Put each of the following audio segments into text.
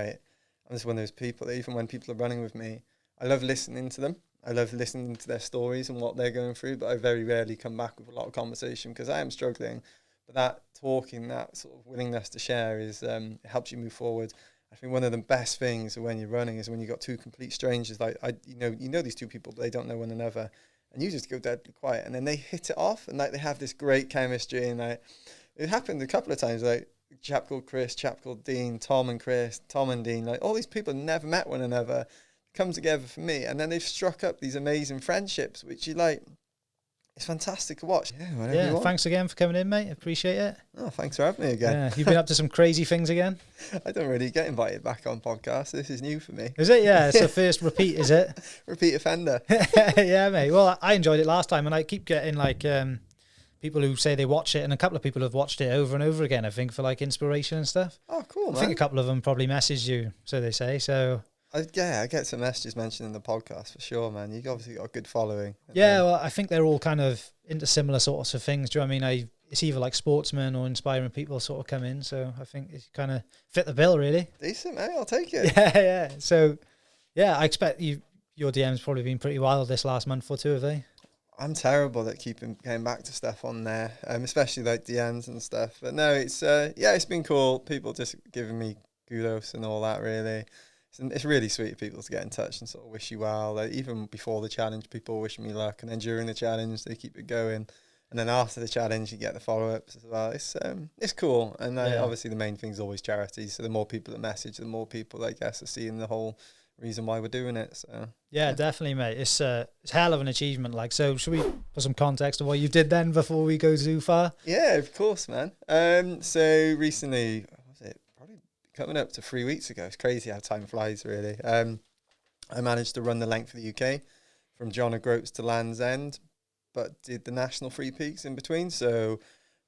I'm just one of those people that even when people are running with me, I love listening to them. I love listening to their stories and what they're going through, but I very rarely come back with a lot of conversation because I am struggling. But that talking, that sort of willingness to share is it helps you move forward. I think one of the best things when you're running is when you've got two complete strangers. Like you know these two people, but they don't know one another, and you just go deadly quiet, and then they hit it off, and like they have this great chemistry, and like it happened a couple of times. Like a chap called Chris, chap called Dean, Tom and Chris, Tom and Dean. Like all these people never met one another, come together for me, and then they've struck up these amazing friendships, which you like. It's fantastic to watch. Yeah, thanks again for coming in, mate. Appreciate it. Oh, thanks for having me again. Yeah, you've been up to some crazy things again. I don't really get invited back on podcasts. This is new for me. Is it? Yeah, it's the first repeat, is it? Repeat offender. Yeah, mate. Well, I enjoyed it last time, and I keep getting like people who say they watch it, and a couple of people have watched it over and over again, I think, for like inspiration and stuff. Oh, cool, man. I think a couple of them probably messaged you, so they say. So I get some messages mentioned in the podcast for sure, man. You've obviously got a good following. Yeah, well, I think they're all kind of into similar sorts of things. Do you know what I mean? It's either like sportsmen or inspiring people sort of come in. So I think it's kind of fit the bill, really. Decent, mate. I'll take it. Yeah. So, yeah, I expect your DM's probably been pretty wild this last month or two, have they? I'm terrible at getting back to stuff on there, especially like DMs and stuff. But no, it's been cool. People just giving me kudos and all that, really. It's really sweet of people to get in touch and sort of wish you well. Like even before the challenge, people wish me luck, and then during the challenge, they keep it going, and then after the challenge, you get the follow-ups as well. It's cool, and obviously the main thing is always charity. So the more people that message, the more people I guess are seeing the whole reason why we're doing it. So yeah, definitely, mate. It's hell of an achievement. Like, so should we put some context of what you did then before we go too far? Yeah, of course, man. So recently. Coming up to 3 weeks ago. It's crazy how time flies, really. I managed to run the length of the UK from Groats to Landsend, but did the national free peaks in between. So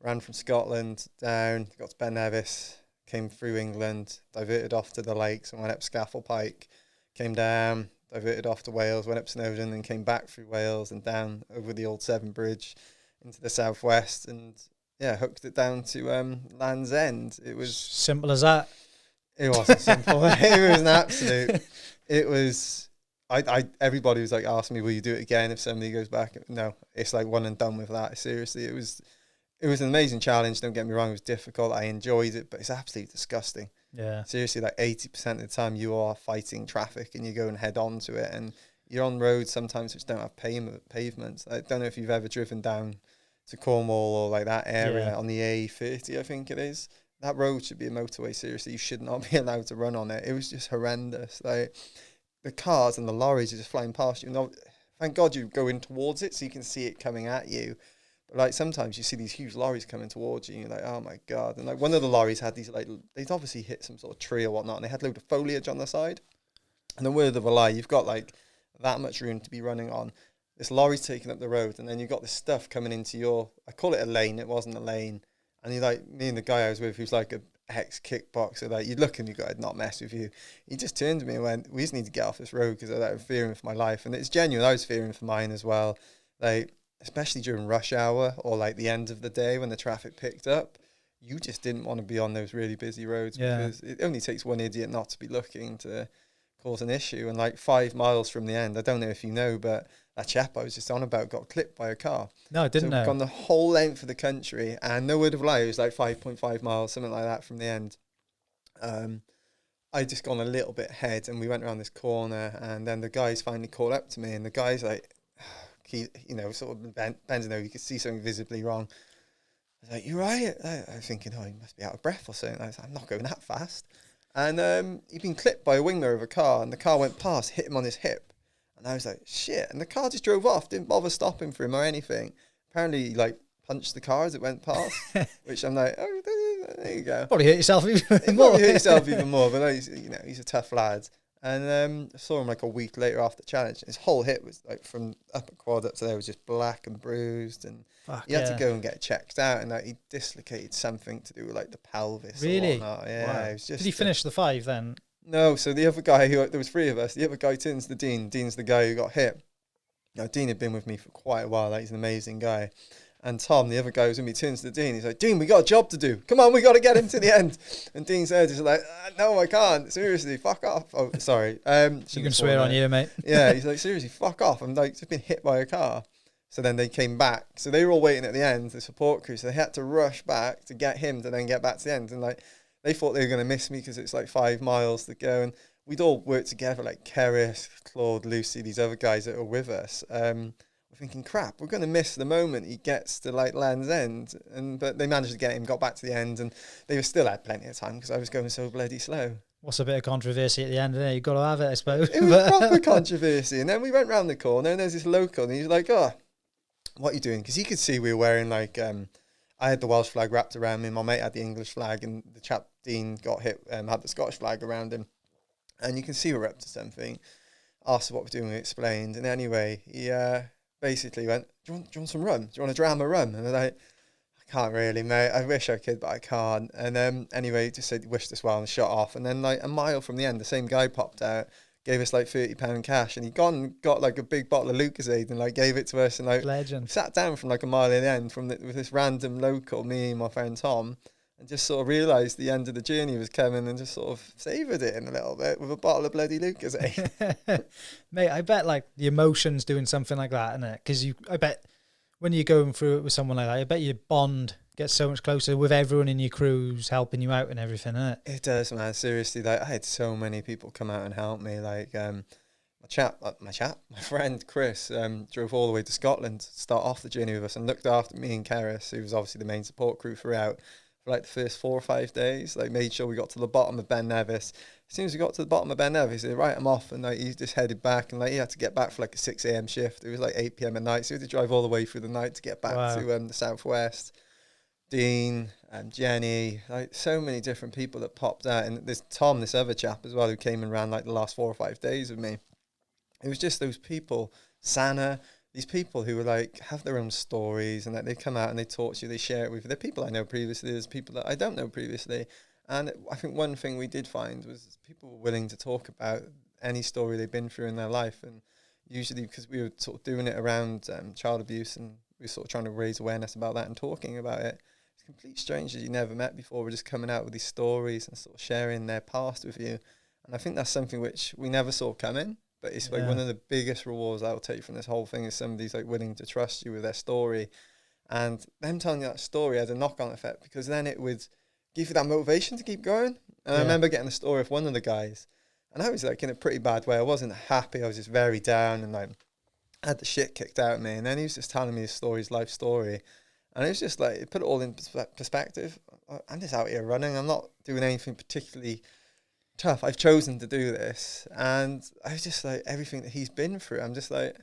ran from Scotland down, got to Ben Nevis, came through England, diverted off to the lakes and went up Scaffold Pike, came down, diverted off to Wales, went up Snowdon and came back through Wales and down over the old Severn Bridge into the southwest and hooked it down to Land's End. It was simple as that. It wasn't simple. It was an absolute. It was. Everybody was like asking me, "Will you do it again if somebody goes back?" No, it's like one and done with that. Seriously, it was an amazing challenge. Don't get me wrong; it was difficult. I enjoyed it, but it's absolutely disgusting. Yeah. Seriously, like 80% of the time, you are fighting traffic and you go and head on to it, and you're on roads sometimes which don't have pavements. I don't know if you've ever driven down to Cornwall or like that area on the A30, I think it is. That road should be a motorway. Seriously, you should not be allowed to run on it. It was just horrendous. Like the cars and the lorries are just flying past you. No, thank God you go in towards it so you can see it coming at you. But like sometimes you see these huge lorries coming towards you and you're like, oh my God. And like one of the lorries had these like, they'd obviously hit some sort of tree or whatnot, and they had a load of foliage on the side. And the word of a lie, you've got like that much room to be running on. This lorry's taking up the road, and then you've got this stuff coming into your, I call it a lane, it wasn't a lane. And he like, me and the guy I was with, who's like a ex-kickboxer, like you'd look and you go, I'd not mess with you. He just turned to me and went, we just need to get off this road because I'm fearing for my life. And it's genuine, I was fearing for mine as well. Like, especially during rush hour or like the end of the day when the traffic picked up, you just didn't want to be on those really busy roads because it only takes one idiot not to be looking to cause an issue. And like 5 miles from the end, I don't know if you know, but that chap I was just on about got clipped by a car. No, I didn't know. Gone the whole length of the country, and no word of lie, it was like 5.5 miles, something like that from the end. I just gone a little bit ahead, and we went around this corner, and then the guys finally called up to me, and the guy's like, sort of bending over, you could see something visibly wrong. I was like, you right? I was thinking, he must be out of breath or something. I was like, I'm not going that fast. And he'd been clipped by a wing mirror of a car, and the car went past, hit him on his hip. And I was like, shit. And the car just drove off, didn't bother stopping for him or anything. Apparently, he like punched the car as it went past, which I'm like, oh, there you go. Probably hurt yourself even more. Probably hurt yourself even more, but he's a tough lad. And I saw him like a week later after the challenge. His whole hip was like from upper quad up to there was just black and bruised, and he had to go and get checked out. And like he dislocated something to do with like the pelvis. Really? Or whatnot. Yeah. Wow. It was just. Did he finish the 5 then? No, so the other guy, there was 3 of us, the other guy turns to Dean. Dean's the guy who got hit. Now, Dean had been with me for quite a while. Like, he's an amazing guy. And Tom, the other guy who was with me, turns to Dean. He's like, Dean, we got a job to do. Come on, we got to get him to the end. And Dean's head is like, no, I can't. Seriously, fuck off. Oh, sorry. You can swear on you, mate. Yeah, he's like, seriously, fuck off. I'm like, just been hit by a car. So then they came back. So they were all waiting at the end, the support crew. So they had to rush back to get him to then get back to the end. And like, they thought they were going to miss me because it's like 5 miles to go. And we'd all worked together, like Keris, Claude, Lucy, these other guys that were with us. We're thinking, crap, we're going to miss the moment he gets to like Landsend. But they managed to get him, got back to the end, and they still had plenty of time because I was going so bloody slow. What's a bit of controversy at the end of it? You've got to have it, I suppose. It was proper controversy. And then we went round the corner and there's this local and he's like, oh, what are you doing? Because he could see we were wearing like, I had the Welsh flag wrapped around me, my mate had the English flag, and the chap Dean got hit, had the Scottish flag around him. And you can see we're up to something. Asked what we're doing, we explained. And anyway, he basically went, do you want some rum? Do you want a dram of rum? And I was like, I can't really, mate. I wish I could, but I can't. And anyway, he just said, wished us well and shot off. And then like a mile from the end, the same guy popped out, gave us like £30 cash, and he gone and got like a big bottle of Lucasade and like gave it to us, and like legend. Sat down from like a mile in the end with this random local, me and my friend Tom, and just sort of realised the end of the journey was coming and just sort of savoured it in a little bit with a bottle of bloody Lucasade. Mate, I bet like the emotions doing something like that, innit? Because I bet when you're going through it with someone like that, I bet your bond gets so much closer with everyone in your crews helping you out and everything, innit? It does, man. Seriously, like I had so many people come out and help me. Like my friend Chris drove all the way to Scotland to start off the journey with us and looked after me and Keris, who was obviously the main support crew throughout, for like the first 4 or 5 days. Like made sure we got to the bottom of Ben Nevis. As soon as we got to the bottom of Ben Nevis, he said, right, I'm off. And like he just headed back, and like he had to get back for like a 6 a.m. shift. It was like 8 p.m. at night, so he had to drive all the way through the night to get back to the southwest. Dean and Jenny, like so many different people that popped out, and there's Tom, this other chap as well, who came and ran like the last 4 or 5 days with me. It was just those people, Sana, these people who were like have their own stories, and that they come out and they talk to you, they share it with you. They're people I know previously, there's people that I don't know previously, and I think one thing we did find was people were willing to talk about any story they've been through in their life, and usually because we were sort of doing it around child abuse, and we were sort of trying to raise awareness about that and talking about it. Complete strangers you never met before were just coming out with these stories and sort of sharing their past with you, and I think that's something which we never saw coming, but it's like one of the biggest rewards I'll take from this whole thing is somebody's like willing to trust you with their story, and them telling you that story had a knock-on effect because then it would give you that motivation to keep going. And I remember getting a story of one of the guys, and I was like in a pretty bad way. I wasn't happy, I was just very down, and like I had the shit kicked out of me, and then he was just telling me his story, his life story. And it was just like, it put it all in perspective. I'm just out here running. I'm not doing anything particularly tough. I've chosen to do this. And I was just like, everything that he's been through, I'm just like,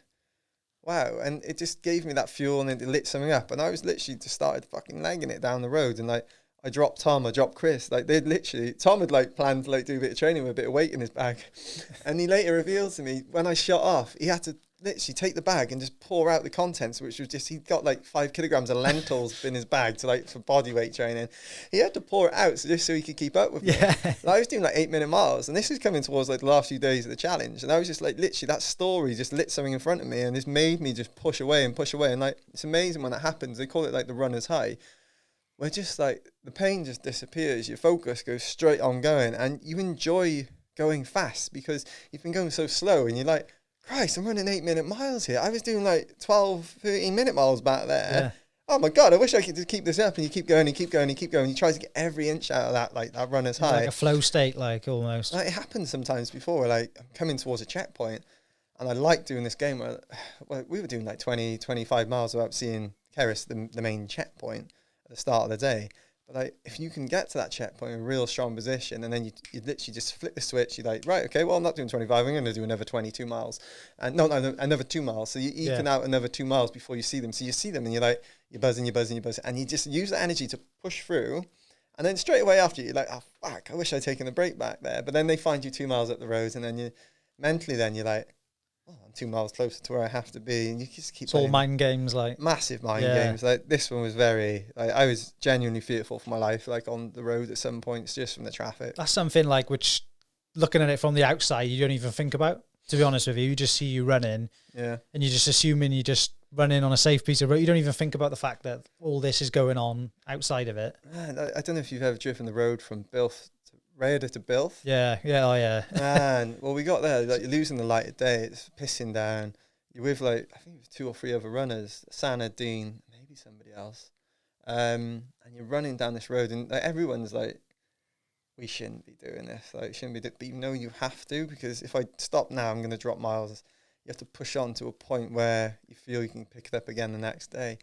wow. And it just gave me that fuel, and it lit something up. And I was literally just started fucking legging it down the road. And like, I dropped Tom, I dropped Chris. Like they'd literally, Tom had like planned to like do a bit of training with a bit of weight in his bag. And he later revealed to me, when I shot off, he had to literally take the bag and just pour out the contents, which was just, he got like 5 kilograms of lentils in his bag to like for body weight training. He had to pour it out just so he could keep up with me. And I was doing like 8-minute miles, and this was coming towards like the last few days of the challenge, and I was just like, literally that story just lit something in front of me, and this made me just push away, and like it's amazing when that happens. They call it like the runner's high, where just like the pain just disappears, your focus goes straight on going, and you enjoy going fast because you've been going so slow, and you're like, Christ, I'm running 8-minute miles here. I was doing like 12, 13-minute miles back there. Oh my God, I wish I could just keep this up. And you keep going, and keep going, and keep going. You try to get every inch out of that, like that runner's high. Like a flow state, like almost. Like it happens sometimes before, like I'm coming towards a checkpoint, and I like doing this game where we were doing like 20, 25 miles without seeing Keris, the main checkpoint at the start of the day. But like, if you can get to that checkpoint in a real strong position, and then you literally just flip the switch, you're like, right, okay, well, I'm not doing 25, I'm going to do another 22 miles. And no, another 2 miles. So you even out another 2 miles before you see them. So you see them, and you're like, you're buzzing, and you just use that energy to push through. And then straight away after, you're like, oh, fuck, I wish I'd taken the break back there. But then they find you 2 miles up the road, and then you mentally, then you're like, oh, I'm 2 miles closer to where I have to be, and you just keep. It's all mind games, like massive mind games. Like this one was very. Like, I was genuinely fearful for my life, like on the road at some points, just from the traffic. That's something like which, looking at it from the outside, you don't even think about. To be honest with you, you just see you running, and you're just assuming you're just running on a safe piece of road. You don't even think about the fact that all this is going on outside of it. Man, I don't know if you've ever driven the road from Bilf to Rhayader to Bilf. Yeah, oh yeah. Man, well, we got there, like, you're losing the light of day, it's pissing down. You're with, like, I think it was 2 or 3 other runners, Sana, Dean, maybe somebody else. And you're running down this road, and like, everyone's like, we shouldn't be doing this. Like, shouldn't be, but you know you have to, because if I stop now, I'm going to drop miles. You have to push on to a point where you feel you can pick it up again the next day.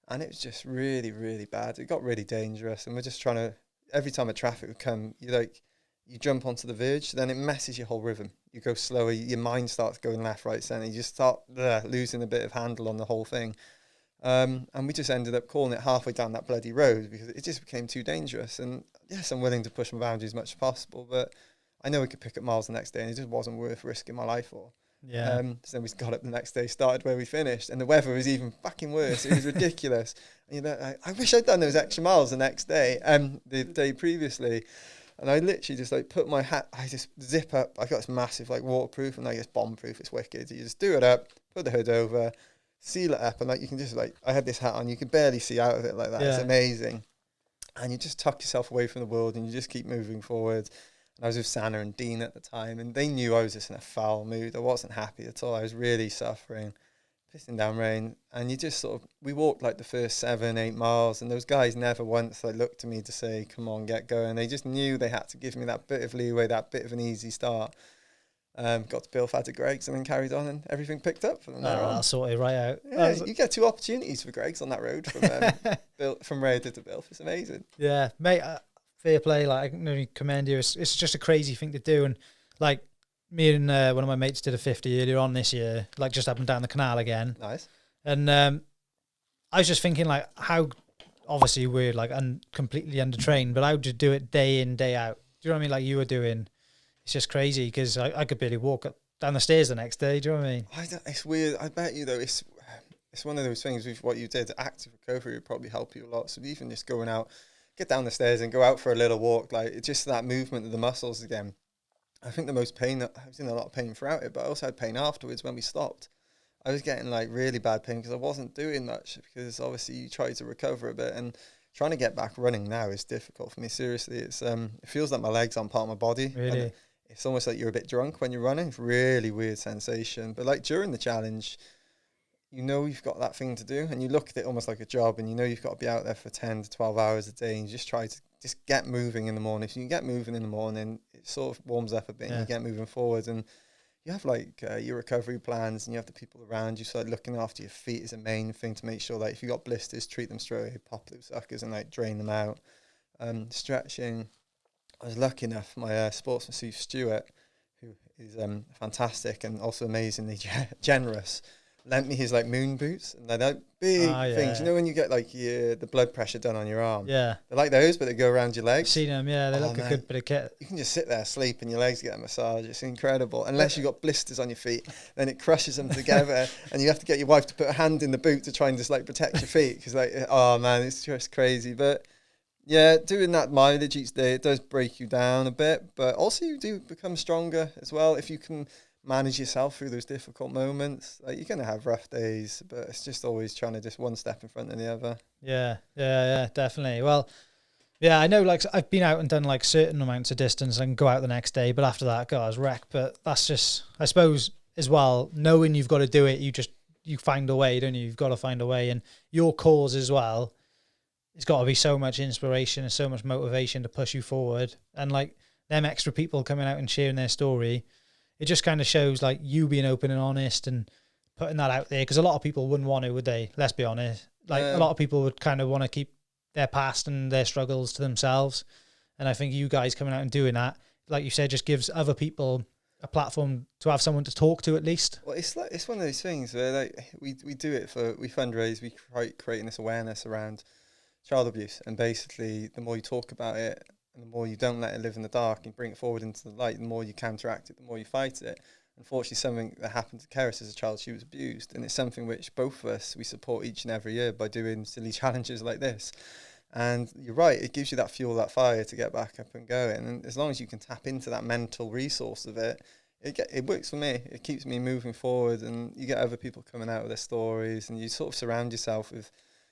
And it was just really, really bad. It got really dangerous, and we're just trying to, every time a traffic would come, you jump onto the verge, then it messes your whole rhythm. You go slower, your mind starts going left, right, centre. You just start losing a bit of handle on the whole thing. And we just ended up calling it halfway down that bloody road because it just became too dangerous. And yes, I'm willing to push my boundaries as much as possible, but I know we could pick up miles the next day, and it just wasn't worth risking my life for. Yeah. So then we got up the next day, started where we finished, and the weather was even fucking worse. It was ridiculous. And, you know, I wish I'd done those extra miles the next day, the day previously. And I literally just like put my hat, I just zip up. I got this massive like waterproof and like it's bomb proof. It's wicked. You just do it up, put the hood over, seal it up, and like you can just like, I had this hat on, you could barely see out of it like that. Yeah. It's amazing. And you just tuck yourself away from the world and you just keep moving forward. And I was with Sana and Dean at the time, and they knew I was just in a foul mood. I wasn't happy at all. I was really suffering, pissing down rain. And you just sort of, we walked like the first 7, 8 miles, and those guys never once like looked to me to say, come on, get going. They just knew they had to give me that bit of leeway, that bit of an easy start. Got to Bilf, had to Greg's, and then carried on, and everything picked up from there on. I'll sort it right out. Yeah, you get 2 opportunities for Greg's on that road from from Rhayader to Bilf. It's amazing. Yeah, mate, fair play. Like, I can only commend you. It's just a crazy thing to do. And like me and one of my mates did a 50 earlier on this year, like just up and down the canal again. Nice. And I was just thinking, like, how obviously we're like completely undertrained, but how would you do it day in, day out? Do you know what I mean? Like you were doing. It's just crazy because I could barely walk up down the stairs the next day. Do you know what I mean? It's weird. I bet you though, it's one of those things with what you did. Active recovery would probably help you a lot. So even just going out, get down the stairs and go out for a little walk, like it's just that movement of the muscles again. I think the most pain, I was in a lot of pain throughout it, but I also had pain afterwards when we stopped. I was getting like really bad pain because I wasn't doing much, because obviously you try to recover a bit, and trying to get back running now is difficult for me. Seriously, it's it feels like my legs aren't part of my body. Really? It's almost like you're a bit drunk when you're running. It's really weird sensation. But like during the challenge, you know you've got that thing to do, and you look at it almost like a job, and you know you've got to be out there for 10 to 12 hours a day, and you just try to just get moving in the morning. If you can get moving in the morning, it sort of warms up a bit, and you get moving forward, and you have like your recovery plans, and you have the people around you. So like looking after your feet is a main thing to make sure that if you got blisters, treat them straight away, pop those suckers and like drain them out. Stretching. I was lucky enough, my sportsman Steve Stewart, who is fantastic and also amazingly generous, lent me his like moon boots, and they're like big things. You know when you get like the blood pressure done on your arm? Yeah. They're like those, but they go around your legs. I've seen them, yeah. They look a good bit of kit. You can just sit there, sleep, and your legs get a massage. It's incredible. Unless you've got blisters on your feet, then it crushes them together, and you have to get your wife to put a hand in the boot to try and just like protect your feet, because like, oh man, it's just crazy. But yeah, doing that mileage each day, it does break you down a bit, but also you do become stronger as well if you can manage yourself through those difficult moments. Like you're gonna have rough days, but it's just always trying to just one step in front of the other. Yeah, definitely. Well, yeah, I know. Like I've been out and done like certain amounts of distance and go out the next day, but after that, God, I was wrecked. But that's just, I suppose, as well. Knowing you've got to do it, you find a way, don't you? You've got to find a way, and your cause as well. It's got to be so much inspiration and so much motivation to push you forward. And like them extra people coming out and sharing their story, it just kind of shows like you being open and honest and putting that out there. Because a lot of people wouldn't want to, would they? Let's be honest. Like a lot of people would kind of want to keep their past and their struggles to themselves. And I think you guys coming out and doing that, like you said, just gives other people a platform to have someone to talk to at least. Well, it's like, it's one of those things where like we do it we fundraise, we creating this awareness around child abuse, and basically the more you talk about it and the more you don't let it live in the dark and bring it forward into the light, the more you counteract it, the more you fight it. Unfortunately, something that happened to Keris as a child, she was abused, and it's something which both of us, we support each and every year by doing silly challenges like this. And you're right, it gives you that fuel, that fire to get back up and going, and as long as you can tap into that mental resource of it, it works for me. It keeps me moving forward, and you get other people coming out with their stories, and you sort of surround yourself with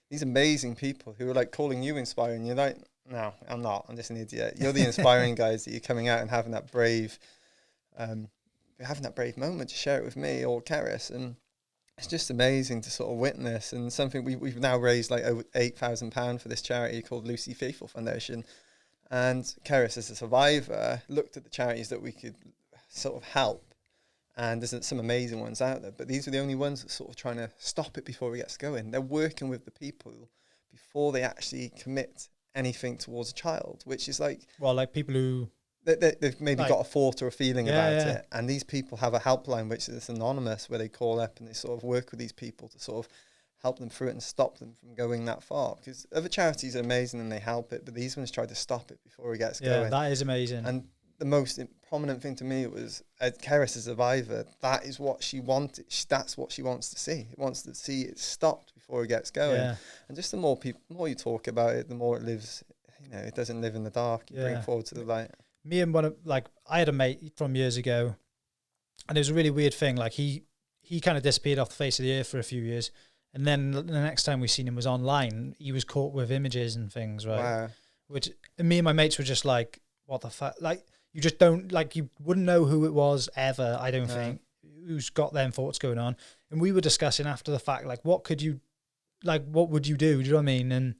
these amazing people who are like calling you inspiring. You're like, no, I'm not. I'm just an idiot. You're the inspiring guys that you're coming out and having that brave, moment to share it with me or Keris, and it's just amazing to sort of witness. And something we've now raised like over £8,000 for this charity called Lucy Faithful Foundation. And Keris, as a survivor, looked at the charities that we could sort of help, and there's some amazing ones out there, but these are the only ones that sort of trying to stop it before it gets going. They're working with the people before they actually commit anything towards a child, which is like, well, like people who they've maybe like, got a thought or a feeling about yeah. it, and these people have a helpline which is anonymous, where they call up and they sort of work with these people to sort of help them through it and stop them from going that far. Because other charities are amazing and they help it, but these ones try to stop it before it gets going. Yeah, that is amazing. And the most prominent thing to me was Keris, a survivor. That is what she wanted. That's what she wants to see. It wants to see it stopped before it gets going. Yeah. And just the more you talk about it, the more it lives. You know, it doesn't live in the dark. You bring it forward to the light. Me and I had a mate from years ago, and it was a really weird thing. Like he kind of disappeared off the face of the earth for a few years, and then the next time we seen him was online. He was caught with images and things, right? Wow. Which, and me and my mates were just like, what the fuck? Like, you just don't, like, you wouldn't know who it was ever, I don't think, who's got them thoughts going on. And we were discussing after the fact, like, what would you do? Do you know what I mean? And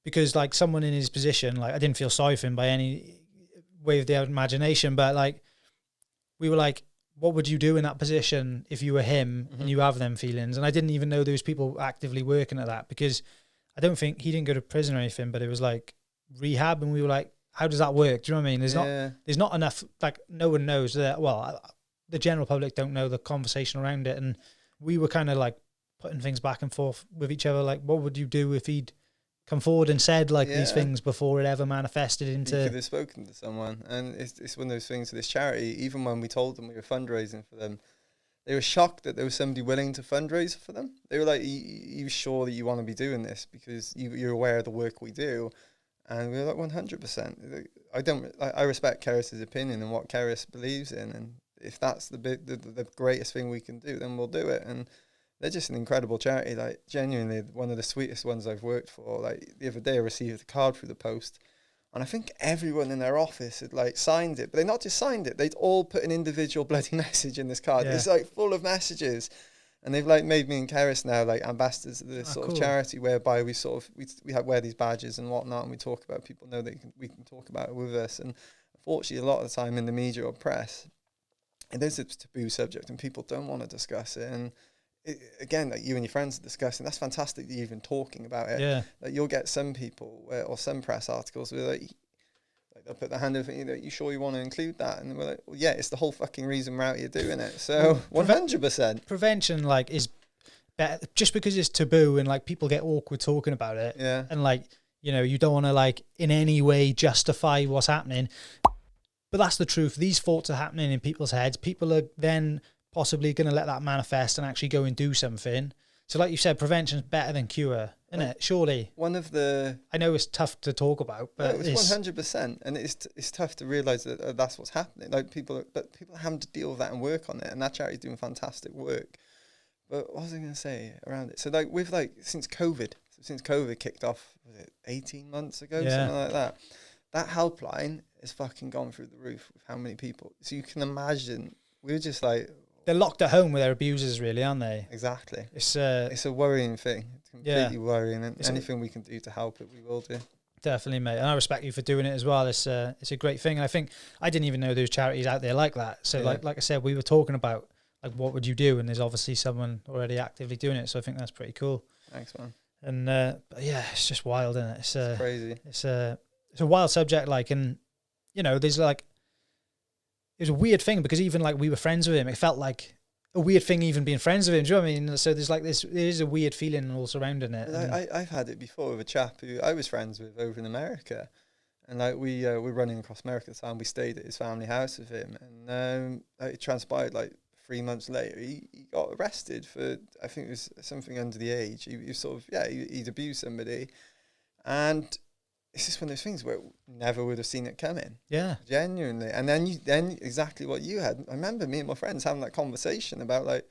because, like, someone in his position, like, I didn't feel sorry for him by any way of the imagination, but, like, we were like, what would you do in that position if you were him and you have them feelings? And I didn't even know there was people actively working at that, because I don't think he didn't go to prison or anything, but it was like rehab, and we were like, how does that work? Do you know what I mean? There's not enough, like, no one knows that. Well, the general public don't know the conversation around it. And we were kind of like putting things back and forth with each other. Like, what would you do if he'd come forward and said like these things before it ever manifested into... You could have spoken to someone. And it's one of those things with this charity. Even when we told them we were fundraising for them, they were shocked that there was somebody willing to fundraise for them. They were like, you sure that you want to be doing this? Because you're aware of the work we do. And we were like, 100%. I respect Keris's opinion and what Keris believes in, and if that's the greatest thing we can do, then we'll do it. And they're just an incredible charity. Like, genuinely, one of the sweetest ones I've worked for. Like, the other day, I received a card through the post, and I think everyone in their office had like signed it, but they not just signed it; they'd all put an individual bloody message in this card. Yeah. It's like full of messages. And they've like made me and Keris now like ambassadors of this sort of charity, whereby we wear these badges and whatnot, and we talk about, people know that we can talk about it with us. And unfortunately, a lot of the time in the media or press, it is a taboo subject and people don't want to discuss it. And again, like you and your friends are discussing, that's fantastic that you're even talking about it. Yeah. Like, you'll get some people or some press articles where like they'll put their hand over, you sure you want to include that? And we're like, well, yeah, it's the whole fucking reason we're out here doing it. So 100%. Prevention, like, is better just because it's taboo and like people get awkward talking about it. Yeah. And like, you don't want to like in any way justify what's happening. But that's the truth. These thoughts are happening in people's heads. People are then possibly going to let that manifest and actually go and do something. So like you said, prevention's better than cure, isn't it? Surely. I know it's tough to talk about, but it's 100%, and it's tough to realise that that's what's happening. Like, people having to deal with that and work on it, and that charity's doing fantastic work. But what was I going to say around it? So like since COVID kicked off, was it 18 months ago, something like that? That helpline has fucking gone through the roof with how many people. So you can imagine, we were just like, they're locked at home with their abusers, really, aren't they? Exactly. It's a worrying thing. It's completely worrying, and anything we can do to help it, we will do. Definitely, mate. And I respect you for doing it as well. It's a great thing, and I think I didn't even know there was charities out there like that. So, like I said, we were talking about like what would you do, and there's obviously someone already actively doing it. So I think that's pretty cool. Thanks, man. And but yeah, it's just wild, isn't it? It's crazy. It's a wild subject, like, and there's like. It was a weird thing because even like we were friends with him, it felt like a weird thing even being friends with him. Do you know what I mean? So there is a weird feeling all surrounding it. I've had it before with a chap who I was friends with over in America, and like we were running across America at the time. We stayed at his family house with him, and it transpired like 3 months later he got arrested for, I think it was something under the age. He was sort of he'd abused somebody, and it's just one of those things where never would have seen it coming. Yeah. Genuinely. And then exactly what you had. I remember me and my friends having that conversation about like,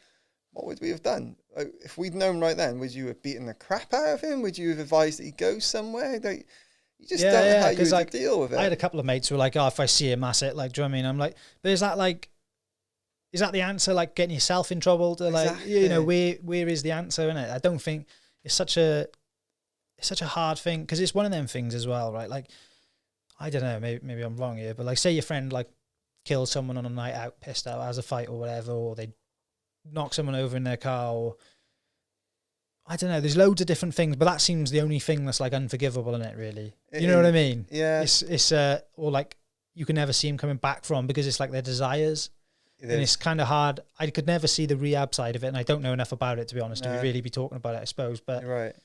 what would we have done? Like, if we'd known right then, would you have beaten the crap out of him? Would you have advised that he go somewhere? Like, you just don't know how you would like, deal with it. I had a couple of mates who were like, oh, if I see him, that's it. Like, do you know what I mean? I'm like, but is that the answer? Like getting yourself in trouble to like, exactly. you know, where is the answer in it? I don't think it's such a hard thing, because it's one of them things as well, right? Like, I don't know, maybe I'm wrong here, but like, say your friend like kills someone on a night out, pissed out, has a fight or whatever, or they knock someone over in their car, or I don't know. There's loads of different things, but that seems the only thing that's like unforgivable in it, really. You know what I mean? Yeah. It's or like you can never see him coming back from, because it's like their desires. And it's kind of hard. I could never see the rehab side of it, and I don't know enough about it, to be honest, to really be talking about it, I suppose. But you're right.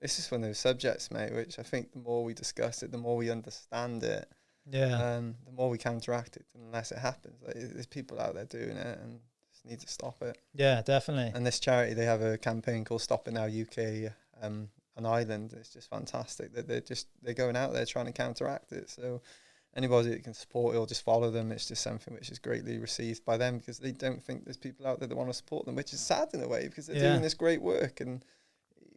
It's just one of those subjects, mate, which I think the more we discuss it, the more we understand it. Yeah. The more we counteract it, unless it happens. Like, there's people out there doing it, and just need to stop it. Yeah, definitely. And this charity, they have a campaign called Stop It Now UK on Ireland. It's just fantastic that they're going out there trying to counteract it. So anybody that can support it or just follow them, it's just something which is greatly received by them, because they don't think there's people out there that want to support them, which is sad in a way, because they're doing this great work. And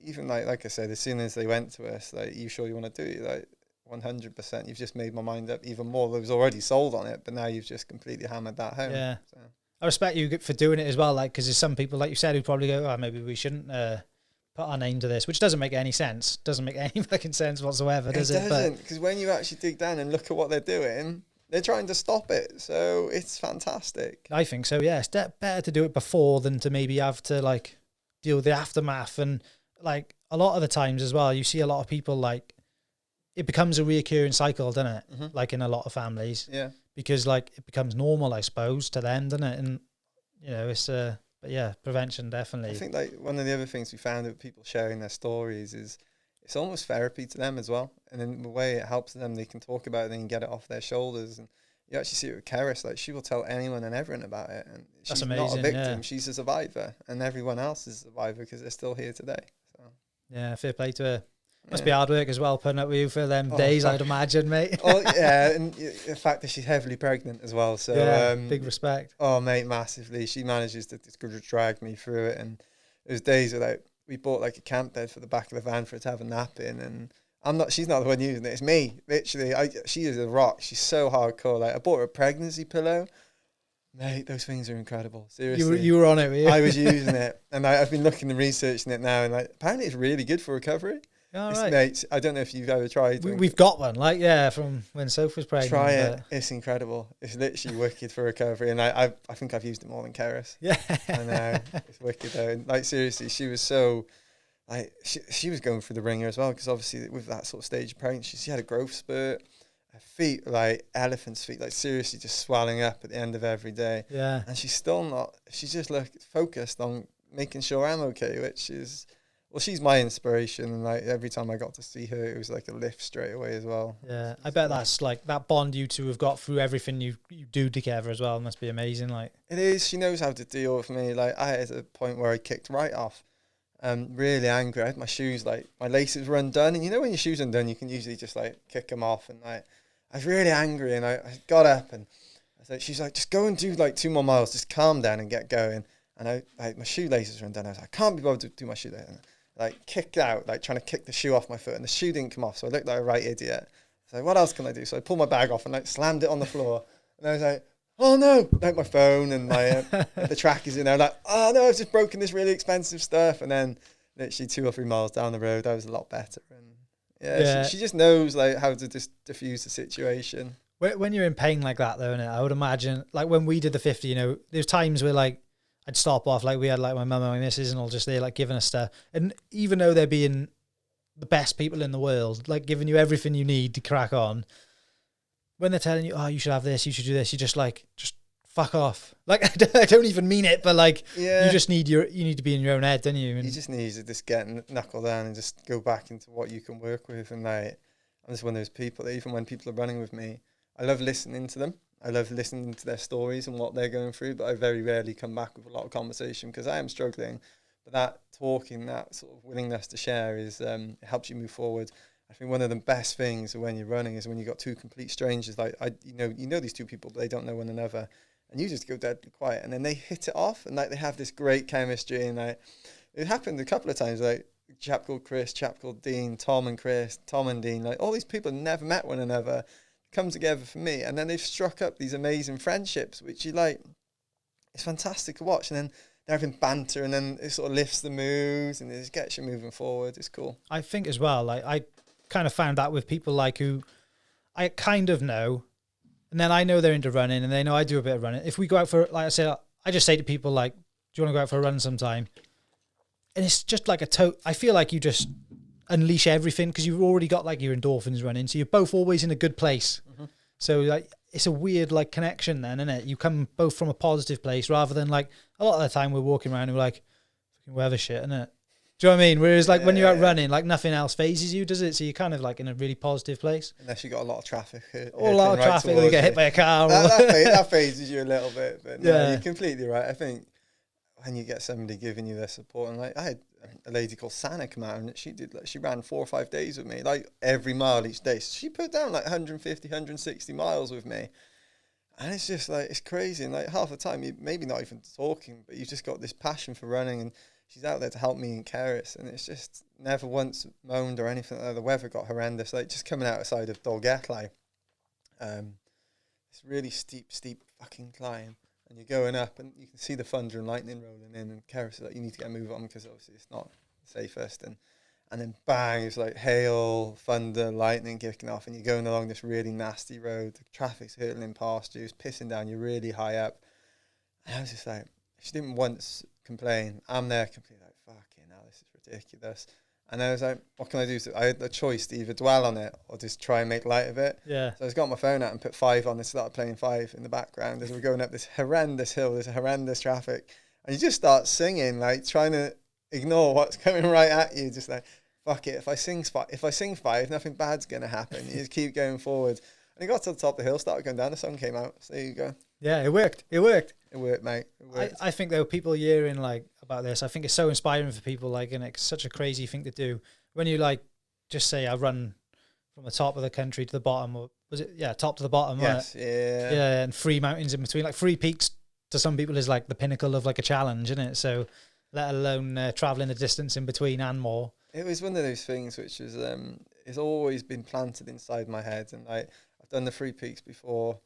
even like I said, as soon as they went to us, like, you sure you want to do it? Like, 100%. You've just made my mind up even more. There was already sold on it, but now you've just completely hammered that home. Yeah. So. I respect you for doing it as well, like, because there's some people, like you said, who probably go, oh, maybe we shouldn't put our name to this, which doesn't make any sense. Doesn't make any fucking sense whatsoever, does it? It doesn't, because when you actually dig down and look at what they're doing, they're trying to stop it. So it's fantastic. I think so, yeah. It's better to do it before than to maybe have to, like, deal with the aftermath. And, like, a lot of the times as well, you see a lot of people, like, it becomes a reoccurring cycle, doesn't it? Mm-hmm. Like, in a lot of families. Yeah. Because, like, it becomes normal, I suppose, to them, doesn't it? And, you know, it's but yeah, prevention, definitely. I think, like, one of the other things we found with people sharing their stories is it's almost therapy to them as well. And in the way it helps them, they can talk about it, they can get it off their shoulders. And you actually see it with Keris, like, she will tell anyone and everyone about it. And she's not a victim, she's a survivor. And everyone else is a survivor because they're still here today. So. Yeah, fair play to her. Must be hard work as well, putting up with you for them days, I'd imagine, mate. Oh, yeah, and the fact that she's heavily pregnant as well. So yeah, big respect. Oh, mate, massively. She manages to drag me through it. And there was days where, like, we bought, like, a camp bed for the back of the van for her to have a nap in. And she's not the one using it. It's me, literally. She is a rock. She's so hardcore. Like, I bought her a pregnancy pillow. Mate, those things are incredible. Seriously. You were on it, were you? I was using it. And I've been looking and researching it now. And, like, apparently it's really good for recovery. All right. Mate, I don't know if you've ever tried. We've got one, like, yeah, from when Soph was pregnant. Try it. It's incredible. It's literally wicked for recovery. And I think I've used it more than Keris. Yeah. I know. It's wicked though. And, like, seriously, she was so, like, she was going through the ringer as well, because obviously with that sort of stage of pregnancy, she had a growth spurt. Her feet, like elephant's feet, like seriously just swelling up at the end of every day. Yeah. And she's still not, she's just focused on making sure I'm okay, which is, well, she's my inspiration, and like every time I got to see her, it was like a lift straight away as well. Yeah, I bet that's like that bond you two have got through everything you do together as well. It must be amazing. Like, it is. She knows how to deal with me. Like, I had a point where I kicked right off, really angry. I had my shoes, like my laces were undone, and you know when your shoes are undone, you can usually just like kick them off. And like I was really angry, and I got up and I said, she's like, just go and do like 2 more miles, just calm down and get going. And my shoelaces were undone. I was like, I can't be bothered to do my shoelaces. Like, kicked out, like trying to kick the shoe off my foot, and the shoe didn't come off, so I looked like a right idiot. So what else can I do? So I pulled my bag off and like slammed it on the floor, and I was like, oh no, like my phone and my the track is in there. Like, oh no, I've just broken this really expensive stuff. And then literally 2 or 3 miles down the road, I was a lot better. And yeah. She just knows like how to just diffuse the situation. When you're in pain like that, though, innit, I would imagine, like when we did the 50, you know, there's times where like I'd stop off, like we had like my mum and my missus and all just there like giving us stuff. And even though they're being the best people in the world, like giving you everything you need to crack on, when they're telling you, oh, you should have this, you should do this, you just like, just fuck off. Like, I don't even mean it, but like, you just need you need to be in your own head, don't you? And you just need to just get knuckle down and just go back into what you can work with. And like, I'm just one of those people that even when people are running with me, I love listening to them. I love listening to their stories and what they're going through, but I very rarely come back with a lot of conversation because I am struggling. But that talking, that sort of willingness to share is it helps you move forward. I think one of the best things when you're running is when you got two complete strangers. Like you know these two people, but they don't know one another, and you just go deadly quiet, and then they hit it off, and like they have this great chemistry, and like it happened a couple of times. Like a chap called Chris, chap called Dean, Tom and Chris, Tom and Dean. Like all these people never met one another, come together for me, and then they've struck up these amazing friendships, which you like. It's fantastic to watch, and then they're having banter, and then it sort of lifts the moves, and it just gets you moving forward. It's cool. I think as well, like I kind of found that with people like who I kind of know, and then I know they're into running, and they know I do a bit of running. If we go out for, like I said, I just say to people like, "Do you want to go out for a run sometime?" And it's just like I feel like you just unleash everything because you've already got like your endorphins running, so you're both always in a good place. Mm-hmm. So like it's a weird like connection then, isn't it? You come both from a positive place rather than like a lot of the time we're walking around and we're like, fucking weather shit, isn't it? Do you know what I mean? Whereas like when you're out running, like nothing else phases you, does it? So you're kind of like in a really positive place. Unless you got a lot of traffic. Or a lot of traffic, you get hit by a car. That phases you a little bit. But no, you're completely right. I think when you get somebody giving you their support, and like I had a lady called Sana come out, and she ran 4 or 5 days with me, like every mile each day. So she put down like 150, 160 miles with me. And it's just like, it's crazy. And like half the time, you maybe not even talking, but you've just got this passion for running, and she's out there to help me in Kerris, and it's just never once moaned or anything. The weather got horrendous. Like just coming outside of Jogle, it's really steep fucking climb, and you're going up, and you can see the thunder and lightning rolling in, and Kerris is like, you need to get a move on because obviously it's not the safest, and then bang, it's like hail, thunder, lightning kicking off, and you're going along this really nasty road. The traffic's hurtling past you, it's pissing down, you're really high up. And I was just like, she didn't once complain. I'm there completely like, fucking hell, this is ridiculous. And I was like, what can I do? So I had the choice to either dwell on it or just try and make light of it. Yeah. So I just got my phone out and put 5 on and started playing 5 in the background as we're going up this horrendous hill, this horrendous traffic. And you just start singing, like trying to ignore what's coming right at you. Just like, fuck it. If I sing 5, nothing bad's going to happen. You just keep going forward. And you got to the top of the hill, started going down, the sun came out. So there you go. Yeah, it worked. It worked, mate. It worked. I think there were people hearing like about this. I think it's so inspiring for people, like, and it's such a crazy thing to do. When you like just say, I run from the top of the country to the bottom, or was it? Yeah, top to the bottom. Yes, yeah, and 3 mountains in between. Like 3 peaks to some people is like the pinnacle of like a challenge, isn't it? So let alone traveling the distance in between and more. It was one of those things which is it's always been planted inside my head, and I've done the 3 peaks before.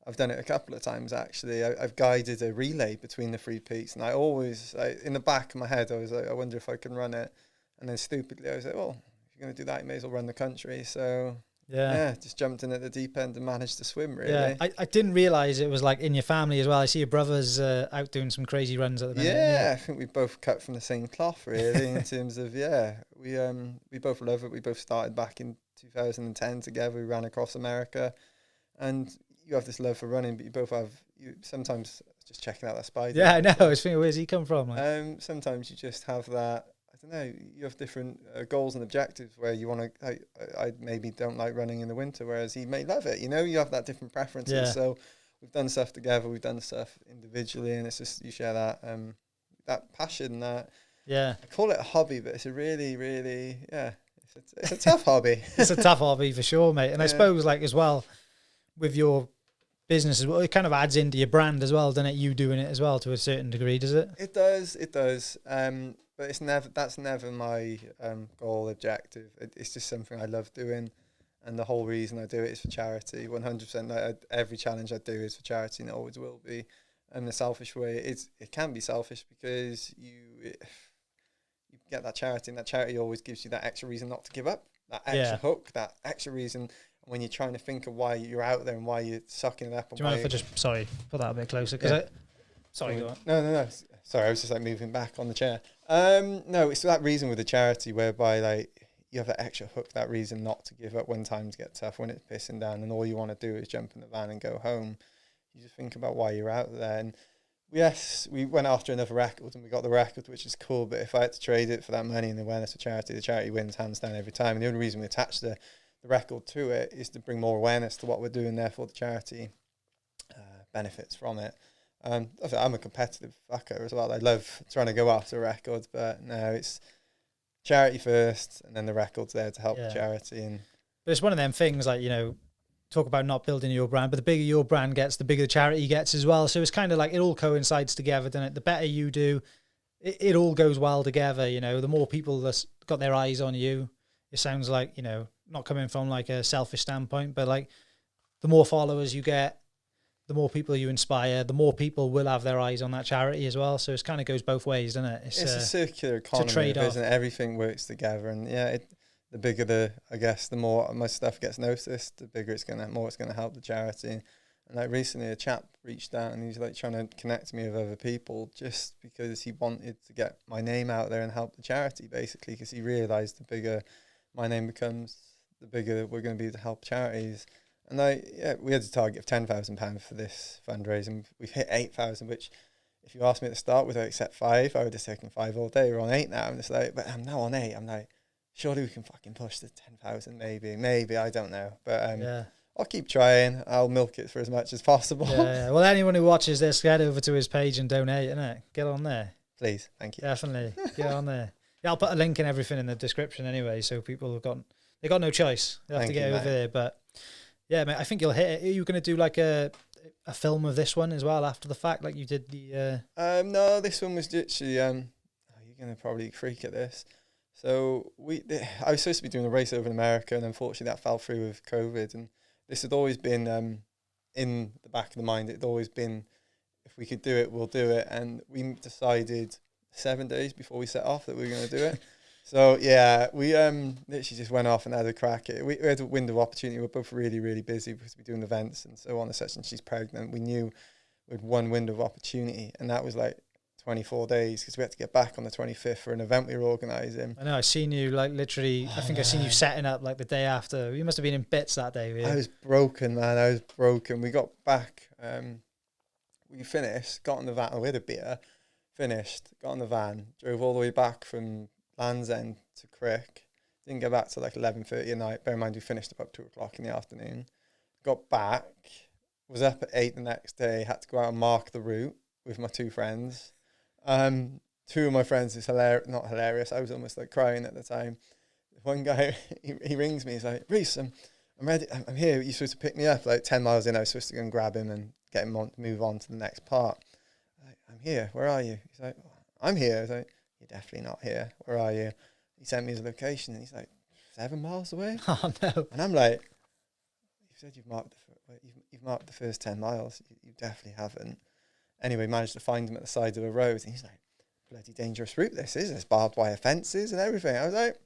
I've done it a couple of times actually. I've guided a relay between the 3 peaks, and I always, in the back of my head, I was like, I wonder if I can run it. And then stupidly, I was like, well, if you're going to do that, you may as well run the country. So yeah, just jumped in at the deep end and managed to swim. Really. Yeah, I didn't realise it was like in your family as well. I see your brother's out doing some crazy runs at the minute. Yeah, I think we both cut from the same cloth, really, in terms of we both love it. We both started back in 2010 together. We ran across America, and you have this love for running, but you both have sometimes just checking out that spider. Yeah, I know. I was thinking, where's he come from? Like? Sometimes you just have that. I don't know. You have different goals and objectives where you want to. I maybe don't like running in the winter, whereas he may love it. You know, you have that different preferences. Yeah. So we've done stuff together. We've done stuff individually, and it's just you share that that passion. That I call it a hobby, but it's a really, really It's a tough hobby. It's a tough hobby for sure, mate. And I suppose like as well with your business as well, it kind of adds into your brand as well, doesn't it? You doing it as well to a certain degree, does it? It does. But that's never my goal, objective. It's just something I love doing, and the whole reason I do it is for charity. 100%. Every challenge I do is for charity, and it always will be. In a selfish way, it can be selfish because you get that charity, and that charity always gives you that extra reason not to give up, that extra hook, that extra reason. When you're trying to think of why you're out there and why you're sucking it up. Do you mind if I just, put that a bit closer? Go on. No. Sorry, I was just like moving back on the chair. No, it's that reason with the charity whereby like you have that extra hook, that reason not to give up when times get tough, when it's pissing down and all you want to do is jump in the van and go home. You just think about why you're out there. And yes, we went after another record and we got the record, which is cool. But if I had to trade it for that money and the awareness for charity, the charity wins hands down every time. And the only reason we attached the record to it is to bring more awareness to what we're doing, therefore the charity benefits from it. I'm a competitive fucker as well. I love trying to go after records, but no, it's charity first, and then the record's there to help the Yeah. charity. And But it's one of them things, like, talk about not building your brand, but the bigger your brand gets, the bigger the charity gets as well. So it's kind of like it all coincides together, doesn't it? The better you do, it all goes well together. The more people that's got their eyes on you, it sounds like, not coming from like a selfish standpoint, but like the more followers you get, the more people you inspire, the more people will have their eyes on that charity as well. So it kind of goes both ways, doesn't it? It's a circular economy, trade-off. isn't it? Everything works together, and the bigger the more my stuff gets noticed, the bigger more it's gonna help the charity. And like recently, a chap reached out and he's like trying to connect me with other people just because he wanted to get my name out there and help the charity, basically, because he realised the bigger my name becomes, the bigger we're going to be to help charities. And we had a target of £10,000 for this fundraising. We've hit 8,000, which if you asked me at the start, would I accept 5? I would have taken 5 all day. We're on 8 now. I'm just like, but I'm now on 8. I'm like, surely we can fucking push the 10,000, maybe, I don't know. But I'll keep trying. I'll milk it for as much as possible. Yeah. Well, anyone who watches this, get over to his page and donate, innit? Get on there. Please, thank you. Definitely, get on there. Yeah, I'll put a link and everything in the description anyway, so people have got no choice. They have to get over there. But yeah, mate, I think you'll hit it. Are you going to do like a film of this one as well after the fact, like you did the? No, this one was literally. You're going to probably freak at this. So I was supposed to be doing a race over in America, and unfortunately that fell through with COVID. And this had always been in the back of the mind. It had always been, if we could do it, we'll do it. And we decided 7 days before we set off that we were going to do it. So yeah, we literally just went off and had a crack at it. We had a window of opportunity. We're both really, really busy because we're doing events and so on and such. And she's pregnant. We knew we had one window of opportunity, and that was like 24 days because we had to get back on the 25th for an event we were organising. I know, I seen you like literally, I think I seen you setting up like the day after. You must have been in bits that day. Really. I was broken, man. I was broken. We got back, we finished, got in the van, we had a beer, finished, got in the van, drove all the way back from Landsend to Crick. Didn't get back till like 11:30 at night. Bear in mind, we finished about 2 o'clock in the afternoon. Got back, was up at 8 the next day, had to go out and mark the route with my 2 friends. 2 of my friends is not hilarious. I was almost like crying at the time. One guy, he rings me. He's like, "Rhys, I'm ready. I'm here. You're supposed to pick me up." Like 10 miles in, I was supposed to go and grab him and get him on to move on to the next part. I'm like, "I'm here. Where are you?" He's like, "I'm here." I was like, "You're definitely not here. Where are you?" He sent me his location, and he's like, 7 miles away. Oh no! And I'm like, "You said you've marked the first 10 miles. You definitely haven't." Anyway, managed to find him at the side of the road, and he's like, "Bloody dangerous route this is. There's barbed wire fences and everything." I was like,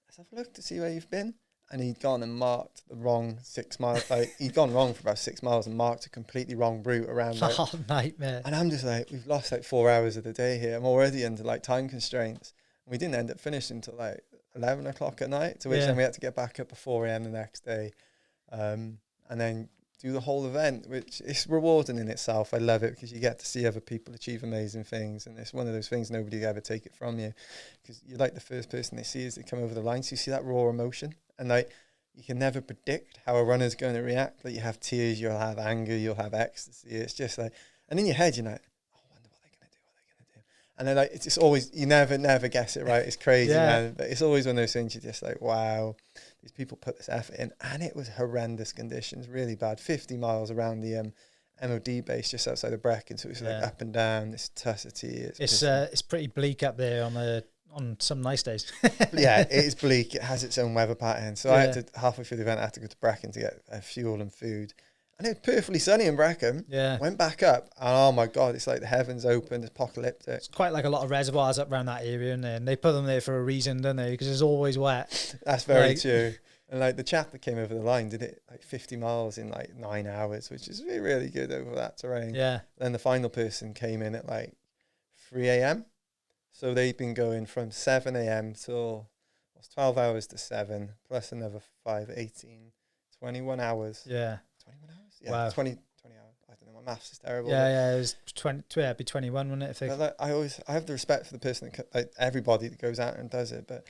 "Let's have a look to see where you've been." And he'd gone and marked the wrong 6 miles. Like he'd gone wrong for about 6 miles and marked a completely wrong route around. Like, oh, nightmare! And I'm just like, we've lost like 4 hours of the day here. I'm already under like time constraints. And we didn't end up finishing until like 11 o'clock at night. To which then we had to get back up at 4 a.m. the next day, and then do the whole event, which is rewarding in itself. I love it because you get to see other people achieve amazing things, and it's one of those things nobody will ever take it from you, because you're like the first person they see as they come over the line. So you see that raw emotion, and like you can never predict how a runner's going to react. Like you have tears, you'll have anger, you'll have ecstasy. It's just like, and in your head you're like, "Oh, I wonder what they're going to do, and then like it's just always, you never guess it right. It's crazy, man. But it's always one of those things you're just like, wow, these people put this effort in. And it was horrendous conditions, really bad. 50 miles around the MOD base just outside of Brecon, so it was like up and down, this tussity. It's pretty bleak up there on some nice days. Yeah, it is bleak. It has its own weather pattern. So I had to, halfway through the event, I had to go to Brecon to get fuel and food. And it was perfectly sunny in Brecon. Yeah. Went back up, and oh my God, it's like the heavens opened, it's apocalyptic. It's quite like a lot of reservoirs up around that area, and they put them there for a reason, don't they? Because it's always wet. That's very true. And like the chap that came over the line did it like 50 miles in like 9 hours, which is really, really good over that terrain. Yeah. Then the final person came in at like 3 a.m. So they'd been going from 7 a.m. till 12 hours to 7, plus another 5, 18, 21 hours. Yeah. 21 hours? Yeah, wow. 20 hours. I don't know, my maths is terrible. Yeah, it was 20, it'd be 21, wouldn't it? But like, I have the respect for the person, like everybody that goes out and does it, but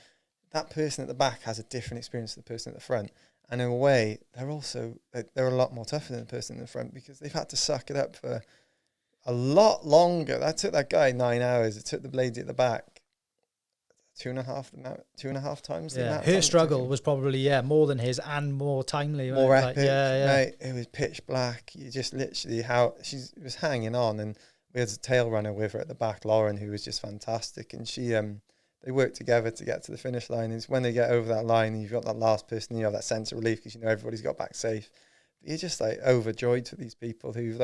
that person at the back has a different experience to the person at the front. And in a way, they're a lot more tougher than the person in the front, because they've had to suck it up for a lot longer. That took that guy 9 hours. It took the lady at the back two and a half times. Yeah, the her struggle was probably more than his and more timely, more epic. Like, mate, it was pitch black. You just literally how she was hanging on, and we had a tail runner with her at the back, Lauren, who was just fantastic, and she they worked together to get to the finish line. And it's when they get over that line, and you've got that last person, you have that sense of relief because you know everybody's got back safe. But you're just like overjoyed for these people who've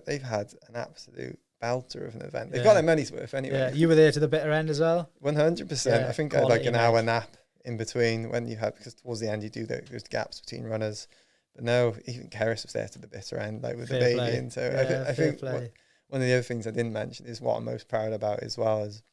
they've had an absolute belter of an event. They've got their money's worth anyway. Yeah, you were there to the bitter end as well. 100%. I think I had like an hour nap in between when you had, because towards the end you do those gaps between runners. But no, even Keris was there to the bitter end, like with the baby. And so I think one of the other things I didn't mention is what I'm most proud about as well is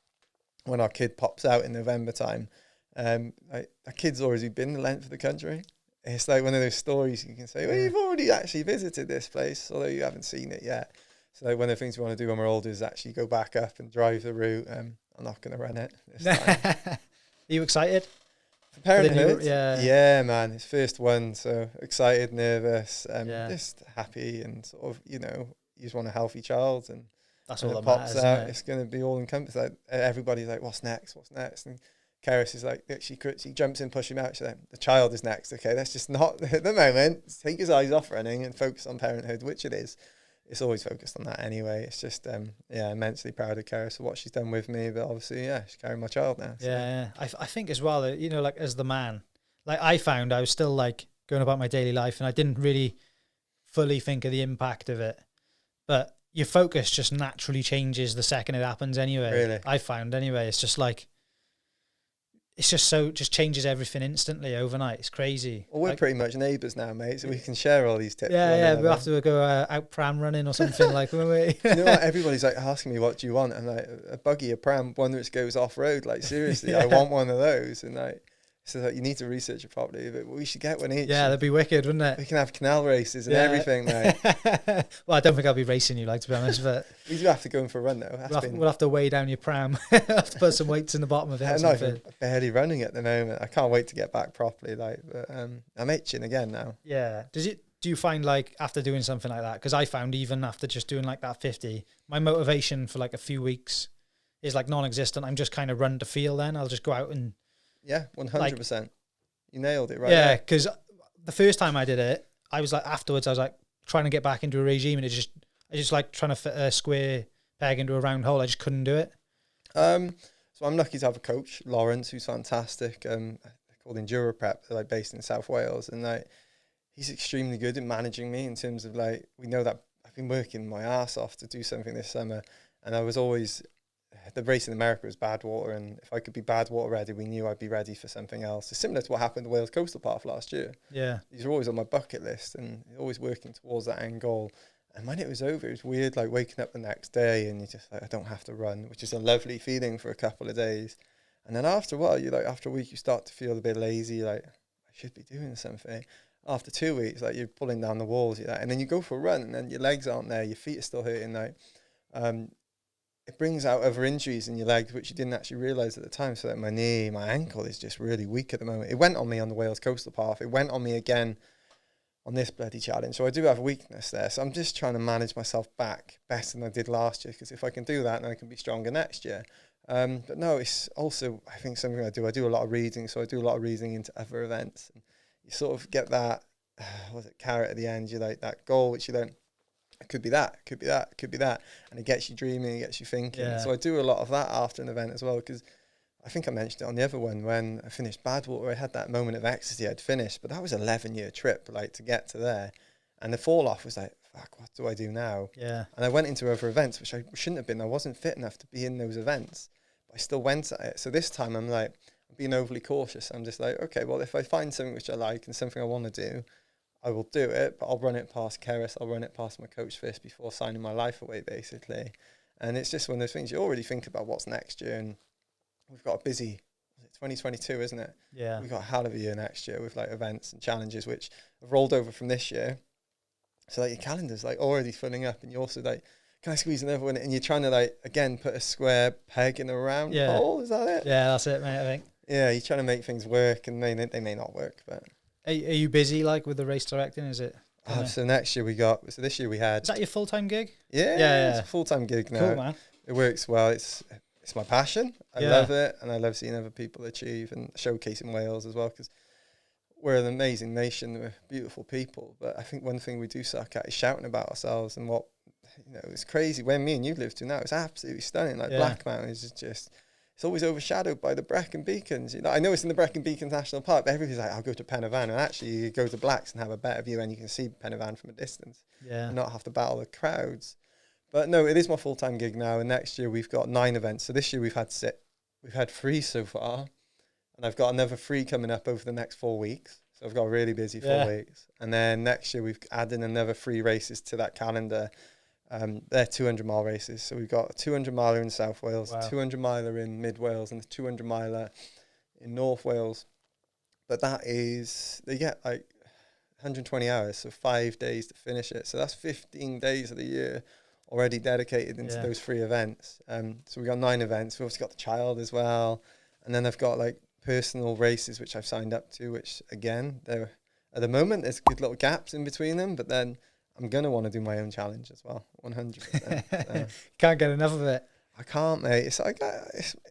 when our kid pops out in November time. Like our kid's already been the length of the country. It's like one of those stories you can say, well, you've already actually visited this place, although you haven't seen it yet. So one of the things we want to do when we're older is actually go back up and drive the route. I'm not going to run it this time. Are you excited? For parenthood? Yeah, man. It's first one, so excited, nervous, just happy, and sort of, you just want a healthy child, and that's all that pops matters, out. It's going to be all encompassed. Like, everybody's like, "What's next? What's next?" And Keris is like, she jumps in, push him out. She's like, "The child is next." Okay, that's just not at the moment. Take his eyes off running and focus on parenthood, which it is. It's always focused on that anyway. It's just, immensely proud of Keris for what she's done with me. But obviously, she's carrying my child now. So. Yeah. I think as well, that, like as the man, like I found I was still like going about my daily life and I didn't really fully think of the impact of it. But your focus just naturally changes the second it happens anyway. Really? I found anyway. It's just like, just changes everything instantly overnight. It's crazy. Well, we're pretty much neighbours now, mate, so we can share all these tips. Yeah, we'll have to go out pram running or something like that. You know what? Everybody's like asking me, what do you want? I'm like, a buggy, a pram, one that goes off-road. Like, seriously, I want one of those. And like, so like, you need to research it properly, but we should get one each. Yeah, that'd be wicked, wouldn't it? We can have canal races and everything, mate. Well, I don't think I'll be racing you, to be honest, but we do have to go in for a run though. We'll have to weigh down your pram. Have to put some weights in the bottom of it. I'm not even barely running at the moment. I can't wait to get back properly. But I'm itching again now. Yeah. Do you find like after doing something like that? Because I found even after just doing like that 50, my motivation for like a few weeks is like non-existent. I'm just kind of run to feel. Then I'll just go out and. Yeah, 100%. You nailed it, right? Yeah, because the first time I did it, I was like, afterwards, I was like trying to get back into a regime, and I just like trying to fit a square peg into a round hole. I just couldn't do it. So I'm lucky to have a coach, Lawrence, who's fantastic. They're called Enduro Prep. They're like based in South Wales, and like he's extremely good at managing me in terms of like, we know that I've been working my ass off to do something this summer, and I was always. The race in America was Badwater, and if I could be Badwater ready, we knew I'd be ready for something else. It's similar to what happened at Wales Coastal Path last year. Yeah. These are always on my bucket list and always working towards that end goal. And when it was over, it was weird, like waking up the next day and you're just like, I don't have to run, which is a lovely feeling for a couple of days. And then after a while, after a week, you start to feel a bit lazy, like, I should be doing something. After 2 weeks, like you're pulling down the walls, and then you go for a run and then your legs aren't there, your feet are still hurting, it brings out other injuries in your legs, which you didn't actually realise at the time. So that my knee, my ankle is just really weak at the moment. It went on me on the Wales Coastal Path. It went on me again on this bloody challenge. So I do have a weakness there. So I'm just trying to manage myself back better than I did last year, because if I can do that, then I can be stronger next year. But no, it's also, I think, something I do. I do a lot of reading. So I do a lot of reading into other events. And you sort of get that, carrot at the end. You like that goal, which you don't. It could be that, could be that, could be that. And it gets you dreaming, it gets you thinking. Yeah. So I do a lot of that after an event as well, because I think I mentioned it on the other one, when I finished Badwater, I had that moment of ecstasy. I'd finished, but that was an 11-year trip, like, to get to there. And the fall off was like, fuck, what do I do now? Yeah. And I went into other events, which I shouldn't have been. I wasn't fit enough to be in those events, but I still went at it. So this time I'm like, I'm being overly cautious. I'm just like, okay, well, if I find something which I like and something I want to do, I will do it, but I'll run it past Keris. I'll run it past my coach first before signing my life away, basically. And it's just one of those things you already think about what's next year. And we've got a busy, 2022, isn't it? Yeah. We've got a hell of a year next year with like events and challenges, which have rolled over from this year. So like your calendar's like already filling up, and you also like, can I squeeze another one? And you're trying to like, again, put a square peg in a round hole. Is that it? Yeah, that's it, mate, I think. Yeah, you're trying to make things work, and they may not work, but... Are you busy like with the race directing? Is it? So this year we had. Is that your full-time gig? Yeah. It's a full-time gig now. Cool, man. It works well. it's my passion. I love it, and I love seeing other people achieve and showcasing Wales as well, because we're an amazing nation. We're beautiful people, but I think one thing we do suck at is shouting about ourselves. And what, you know, it's crazy. Where me and you live to now, it's absolutely stunning. Like Black Mountain is just, it's always overshadowed by the Brecon Beacons. You know, I know it's in the Brecon Beacons National Park, but everybody's like, I'll go to Pen y Fan, and actually you go to Blacks and have a better view, and you can see Pen y Fan from a distance, and not have to battle the crowds. But no, it is my full-time gig now, and next year we've got 9 events. So this year we've had 3 so far, and I've got another 3 coming up over the next 4 weeks. So I've got a really busy 4 weeks. And then next year we've added another 3 races to that calendar. They're 200-mile races. So we've got a 200-miler in South Wales, a 200-miler in Mid Wales, and a 200-miler in North Wales. But that is, they get like 120 hours, so 5 days to finish it. So that's 15 days of the year already dedicated into those 3 events. So we've got 9 events. We've also got the child as well. And then I've got like personal races, which I've signed up to, which again, they're, at the moment, there's good little gaps in between them, but then I'm going to want to do my own challenge as well, 100%. So. Can't get enough of it. I can't, mate. It's like,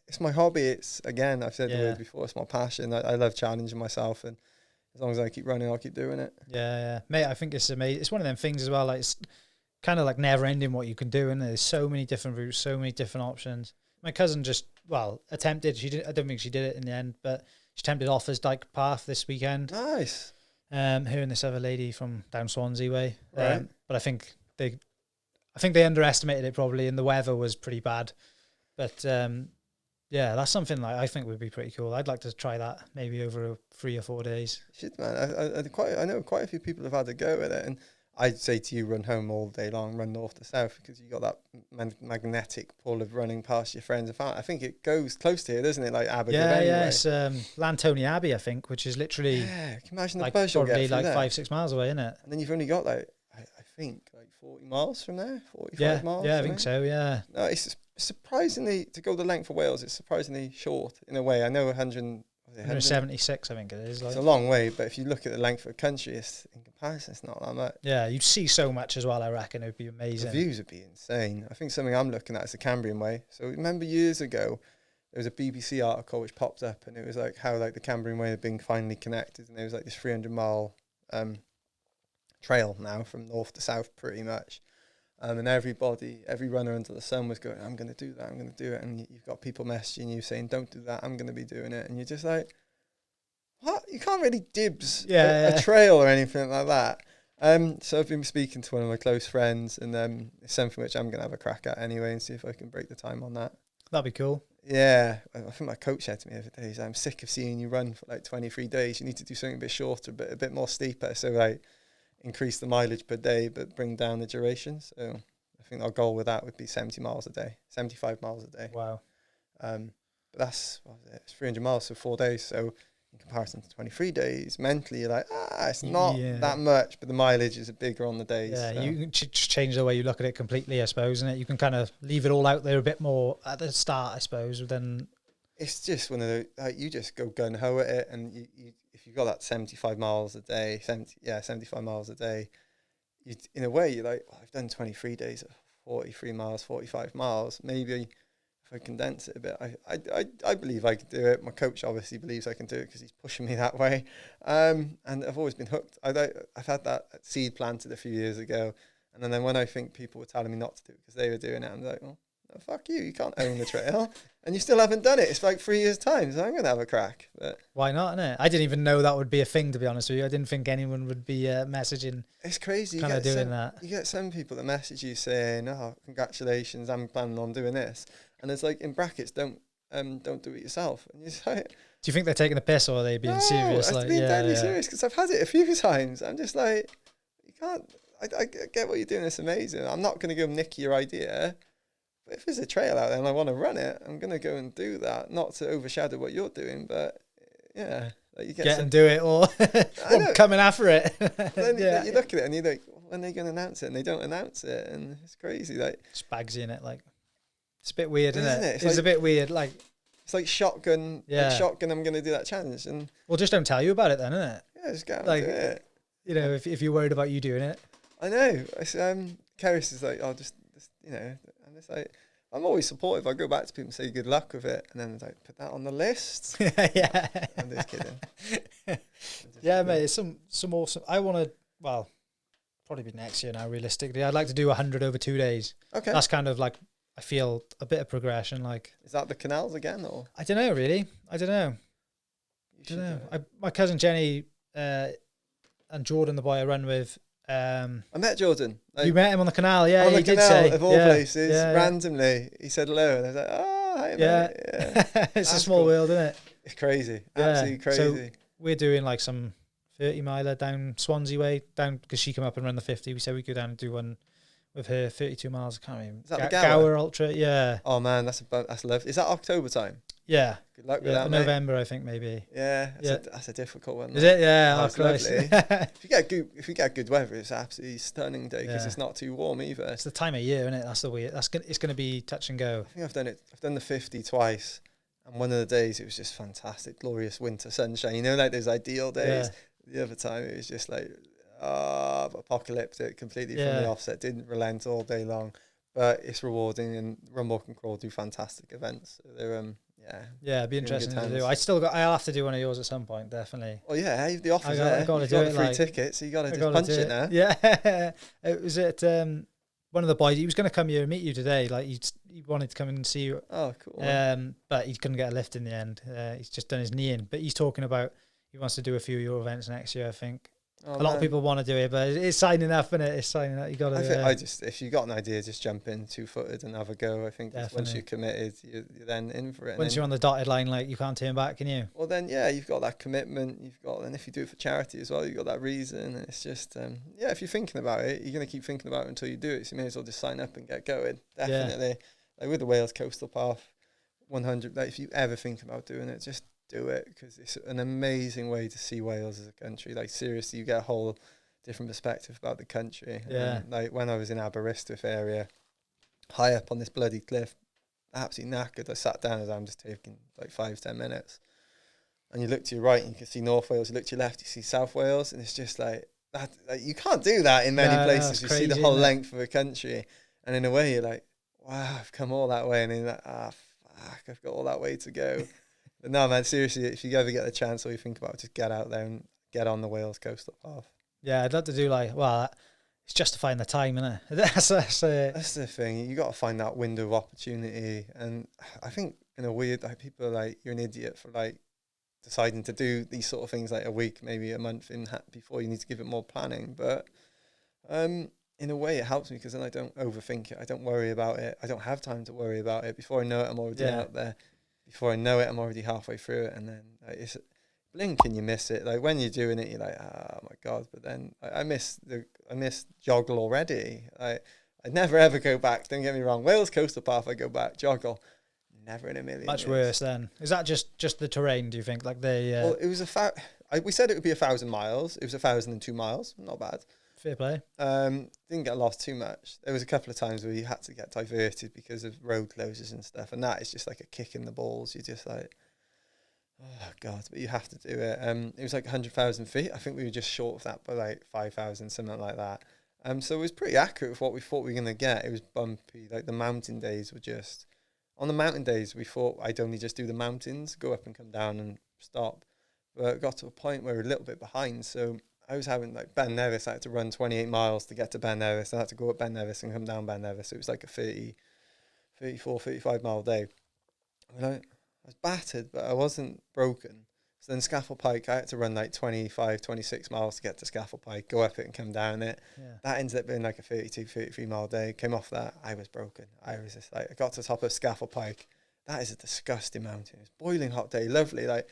it's my hobby. It's, again, I've said the word before, it's my passion. I love challenging myself, and as long as I keep running, I'll keep doing it. Yeah. Mate, I think it's amazing. It's one of them things as well, like it's kind of like never ending what you can do, and there's so many different routes, so many different options. My cousin just, attempted. She did. I don't think she did it in the end, but she attempted Offers Dyke Path this weekend. Nice. Her and this other lady from down Swansea way. Right. But I think they underestimated it probably, and the weather was pretty bad. But that's something like I think would be pretty cool. I'd like to try that maybe over 3 or 4 days. Shit, man. I know quite a few people have had a go at it, and I'd say to you, run home all day long, run north to south, because you got that magnetic pull of running past your friends and family. I think it goes close to here, doesn't it? Like Abergavenny. Yeah, it's Lantony Abbey, I think, which is literally can you imagine the like buzz you'll probably get like there? 5-6 miles away, isn't it? And then you've only got like I think like 40 miles from there, 45 miles. Yeah, I think so. Yeah. No, it's surprisingly, to go the length of Wales, it's surprisingly short in a way. I know 176, I think it is. Like. It's a long way, but if you look at the length of the country, in comparison, it's not that much. Yeah, you'd see so much as well, I reckon. It would be amazing. The views would be insane. I think something I'm looking at is the Cambrian Way. So remember years ago, there was a BBC article which popped up, and it was like how like the Cambrian Way had been finally connected, and there was like this 300-mile trail now from north to south pretty much. And every runner under the sun was going, I'm going to do that, I'm going to do it. And you've got people messaging you saying, don't do that, I'm going to be doing it. And you're just like, what? You can't really dibs a trail or anything like that. So I've been speaking to one of my close friends, and it's something which I'm going to have a crack at anyway and see if I can break the time on that. That'd be cool. Yeah. I think my coach said to me the other day, I'm sick of seeing you run for like 23 days. You need to do something a bit shorter, but a bit more steeper. So like, increase the mileage per day, but bring down the duration. So I think our goal with that would be 70 miles a day, 75 miles a day. Wow. But that's, it's 300 miles, so 4 days. So in comparison to 23 days, mentally you're like, it's not that much, but the mileage is bigger on the days. Yeah, so. you can change the way you look at it completely, I suppose, and you can kind of leave it all out there a bit more at the start, I suppose, then... It's just one of the, you just go gun-ho at it, and you if you've got that 75 miles a day, 75 miles a day, in a way, you're like, I've done 23 days of 43 miles, 45 miles. Maybe if I condense it a bit, I believe I can do it. My coach obviously believes I can do it because he's pushing me that way. And I've always been hooked. I've had that seed planted a few years ago. And then when I think people were telling me not to do it because they were doing it, I'm like, well, no, fuck you can't own the trail. And you still haven't done it. It's like 3 years' time, so I'm going to have a crack. But why not, innit? I didn't even know that would be a thing, to be honest with you. I didn't think anyone would be messaging. It's crazy. Kind of doing that. You get some people that message you saying, oh, congratulations, I'm planning on doing this. And it's like, in brackets, don't do it yourself. And you're just like... Do you think they're taking the piss, or are they being serious? I'm being deadly serious, because I've had it a few times. I'm just like, you can't... I get what you're doing, it's amazing. I'm not going to go nick your idea. But if there's a trail out there and I want to run it, I'm going to go and do that. Not to overshadow what you're doing, but yeah. Like you get and do it, or coming after it. Then you look at it and you're like, when are they going to announce it? And they don't announce it. And it's crazy. Like, Spagsy in it. Like, it's a bit weird, isn't it? It's like, a bit weird. Like, it's like shotgun. Yeah. Like shotgun, I'm going to do that challenge. And well, just don't tell you about it then, isn't it? Yeah, just go like, and do it. You know, if you're worried about you doing it. I know. Keris is like, just, you know, and it's like, I'm always supportive. I go back to people and say good luck with it, and then it's like, put that on the list. Yeah. I'm just kidding. Yeah, mate, it's some awesome. I want to, well, probably be next year now, realistically. I'd like to do 100 over 2 days. Okay. That's kind of like, I feel a bit of progression. Like, is that the canals again, or? I don't know, really. I don't know. My cousin Jenny and Jordan, the boy I run with. I met Jordan. You met him on the canal, yeah. On the He did canal, say, of all places, randomly, he said hello, and I was like, oh, hi, mate. Yeah. It's a small world, isn't it? It's crazy, absolutely crazy. So we're doing like some 30 miler down Swansea way, down because she came up and run the 50. We said we go down and do one with her 32 miles. I can't remember. Is that the Gower Ultra? Yeah. Oh man, that's lovely. Is that October time? Yeah. Good luck with that, mate. November, I think, maybe. Yeah, that's a difficult one. Is it? Yeah. Oh, lovely. If you get good weather, it's absolutely stunning day because it's not too warm either. It's the time of year, isn't it? That's the weird. It's going to be touch and go. I think I've done it. I've done the 50 twice, and one of the days it was just fantastic, glorious winter sunshine. You know, like those ideal days. Yeah. The other time it was just like apocalyptic, completely from the offset. Didn't relent all day long, but it's rewarding. And Run, Walk and Crawl do fantastic events. So they're it'd be interesting to do. I'll have to do one of yours at some point, definitely. Oh yeah, the offer's there. I got You've got free tickets, so you got to just punch it now. Yeah, it was at one of the boys. He was going to come here and meet you today. Like he wanted to come and see you. Oh, cool. But he couldn't get a lift in the end. He's just done his knee in. But he's talking about he wants to do a few of your events next year, I think. A lot of people want to do it, but it's signing up, isn't it? It's signing up. You got to. If you got an idea, just jump in 2-footed and have a go. I think once you're committed, you're then in for it. Once you're on the dotted line, like you can't turn back, can you? Well, then you've got that commitment. And if you do it for charity as well, you've got that reason. And it's just if you're thinking about it, you're gonna keep thinking about it until you do it. So you may as well just sign up and get going. Definitely, like with the Wales Coastal Path, 100. Like if you ever think about doing it, just do it because it's an amazing way to see Wales as a country. Like seriously, you get a whole different perspective about the country. Like when I was in Aberystwyth area, high up on this bloody cliff, absolutely knackered. I sat down as I'm just taking like 5-10 minutes, and you look to your right and you can see North Wales. You look to your left, you see South Wales, and it's just like that. Like, you can't do that in many places. You see the whole length of a country, and in a way you're like, wow, I've come all that way, and then you're like, fuck, I've got all that way to go. But no, man, seriously, if you ever get the chance or you think about it, just get out there and get on the Wales Coastal Path. Yeah, I'd love to do it's justifying the time, isn't it? That's the thing. You got to find that window of opportunity, and I think in a weird, like people are like, you're an idiot for like deciding to do these sort of things like a week, maybe a month in before. You need to give it more planning, but in a way it helps me because then I don't overthink it. I don't worry about it. I don't have time to worry about it. Before I know it, I'm already out there. Before I know it, I'm already halfway through it, and then it's blink and you miss it. Like when you're doing it, you're like, oh my god! But then I miss Jogle already. I never ever go back. Don't get me wrong. Wales Coastal Path, I go back. Jogle, never in a million. Much worse then. Is that just the terrain? Do you think like they? Well, it was we said it would be 1,000 miles. It was 1,002 miles. Not bad. Fair play. Didn't get lost too much. There was a couple of times where you had to get diverted because of road closures and stuff, and that is just like a kick in the balls. You're just like, oh god, but you have to do it. It was like 100,000 feet. I think we were just short of that by like 5,000, something like that. So it was pretty accurate with what we thought we were gonna get. It was bumpy. Like the mountain days were just on the mountain days. We thought I'd only just do the mountains, go up and come down and stop. But it got to a point where we were a little bit behind. So I was having like Ben Nevis. I had to run 28 miles to get to Ben Nevis. I had to go up Ben Nevis and come down Ben Nevis. It was like a 34, 35 mile day. I was battered, but I wasn't broken. So then Scaffold Pike, I had to run like 25, 26 miles to get to Scaffold Pike, go up it and come down it. Yeah. That ended up being like a 32, 33 mile day. Came off that, I was broken. I was just like, I got to the top of Scaffold Pike. That is a disgusting mountain. It's boiling hot day, lovely, like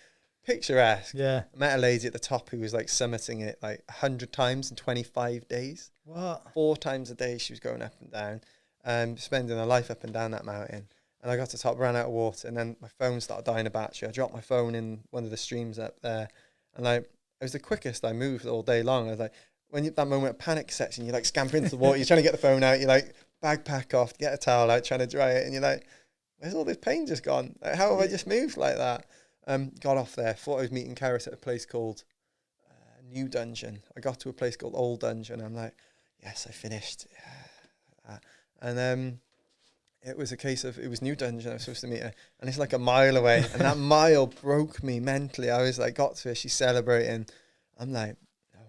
picturesque. Yeah. I met a lady at the top who was like summiting it like 100 times in 25 days. What? 4 times a day she was going up and down, spending her life up and down that mountain. And I got to the top, ran out of water, and then my phone started dying of battery. I dropped my phone in one of the streams up there, and like it was the quickest I moved all day long. I was like, that moment of panic sets in, you like scamper into the water, you're trying to get the phone out, you like backpack off, get a towel out, trying to dry it, and you're like, where's all this pain just gone? Like, how have I just moved like that? Got off there, thought I was meeting Karis at a place called New Dungeon. I got to a place called Old Dungeon. I'm like, yes, I finished. And it was a case of, it was New Dungeon, I was supposed to meet her, and it's like a mile away, and that mile broke me mentally. I was like, got to her, she's celebrating. I'm like, no,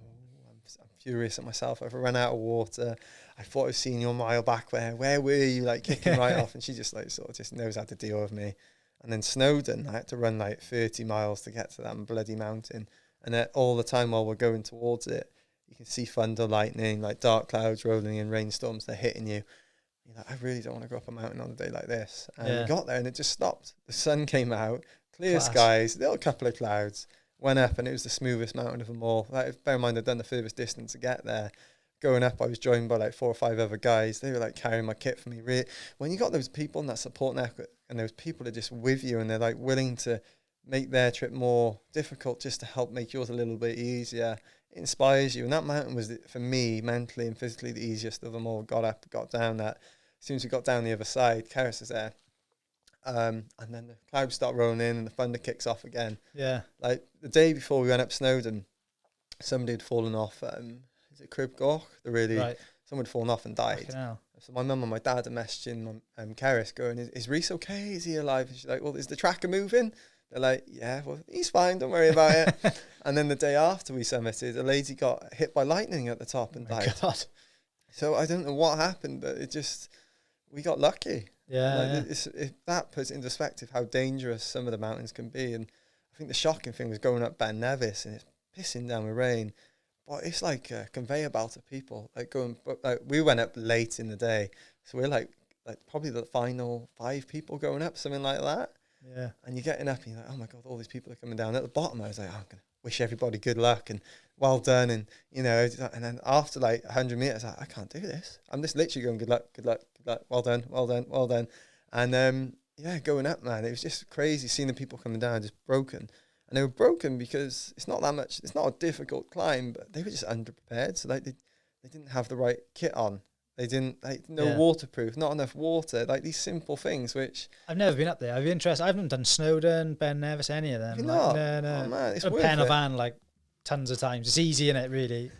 I'm furious at myself. I've run out of water. I thought I've seen you a mile back there. Where were you? Like kicking right off. And she just like sort of just knows how to deal with me. And then Snowdon, I had to run like 30 miles to get to that bloody mountain. And all the time while we're going towards it, you can see thunder, lightning, like dark clouds rolling in, rainstorms, they're hitting you. You're like, I really don't want to go up a mountain on a day like this. And we got there and it just stopped. The sun came out, clear skies, little couple of clouds, went up, and it was the smoothest mountain of them all. Like, bear in mind, I'd done the furthest distance to get there. Going up, I was joined by like 4 or 5 other guys. They were like carrying my kit for me. When you got those people in that support network, and those people are just with you, and they're like willing to make their trip more difficult just to help make yours a little bit easier, it inspires you. And that mountain was, for me, mentally and physically the easiest of them all. Got up, got down that. As soon as we got down the other side, Karis is there. And then the clouds start rolling in and the thunder kicks off again. Yeah. Like the day before we went up Snowdon, somebody had fallen off, is it Crib Gorch? Someone had fallen off and died. So my mum and my dad are messaging Karis going, is Rhys okay? Is he alive? And she's like, well, is the tracker moving? They're like, yeah, well, he's fine, don't worry about it. And then the day after we summited, a lady got hit by lightning at the top and died. God. So I don't know what happened, but we got lucky. Yeah. That puts into perspective how dangerous some of the mountains can be. And I think the shocking thing was going up Ben Nevis, and it's pissing down with rain. But it's like a conveyor belt of people. We went up late in the day, so we're like probably the final 5 people going up, something like that. Yeah. And you're getting up and you're like, oh my God, all these people are coming down. At the bottom, I was like, I'm going to wish everybody good luck and well done. And, and then after like 100 meters, I can't do this. I'm just literally going, good luck, good luck, good luck. Well done, well done, well done. And going up, man, it was just crazy seeing the people coming down just broken. And they were broken because it's not that much, it's not a difficult climb, but they were just underprepared. So like they didn't have the right kit on. They didn't, waterproof, not enough water, like these simple things, which... I've never been up there. I'd be interested. I haven't done Snowdon, Ben Nevis, any of them. No. Oh, man, it's worth it. Pen-y-Van, like, tons of times. It's easy, innit, really?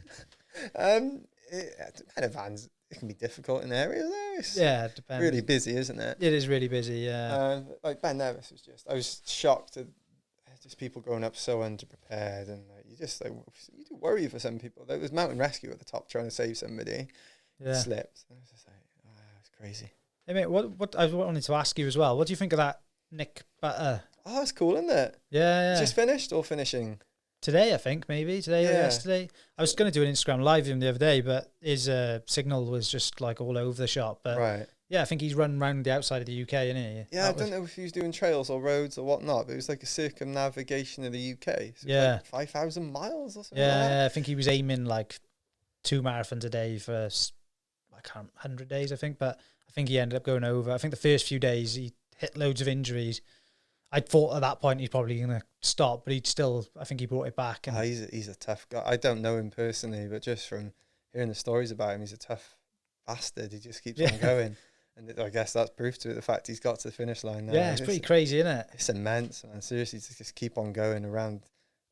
Pen-y-Vans, it can be difficult in areas, though. It depends. Really busy, isn't it? It is really busy, yeah. Like Ben Nevis I was shocked at just people going up so underprepared, and you do worry for some people. There was mountain rescue at the top trying to save somebody. Slipped. I was just like, it's crazy. Hey mate, what I wanted to ask you as well, what do you think of that Nick Butter? Oh, it's cool, isn't it? Yeah. Just finished or finishing? Today, I think, maybe. Today or yesterday. I was going to do an Instagram live with him the other day, but his signal was just like all over the shop. But right. Yeah, I think he's run around the outside of the UK, isn't he? Yeah, I don't know if he was doing trails or roads or whatnot, but it was like a circumnavigation of the UK. So like 5,000 miles or something like that. Yeah, I think he was aiming like 2 marathons a day for... 100 days, I think, but I think he ended up going over. I think the first few days he hit loads of injuries. I thought at that point he's probably going to stop, but I think he brought it back. And he's a tough guy. I don't know him personally, but just from hearing the stories about him, he's a tough bastard. He just keeps on going. And I guess that's proof to it, the fact he's got to the finish line now. Yeah, it's pretty crazy, isn't it? It's immense, man. Seriously, to just keep on going around.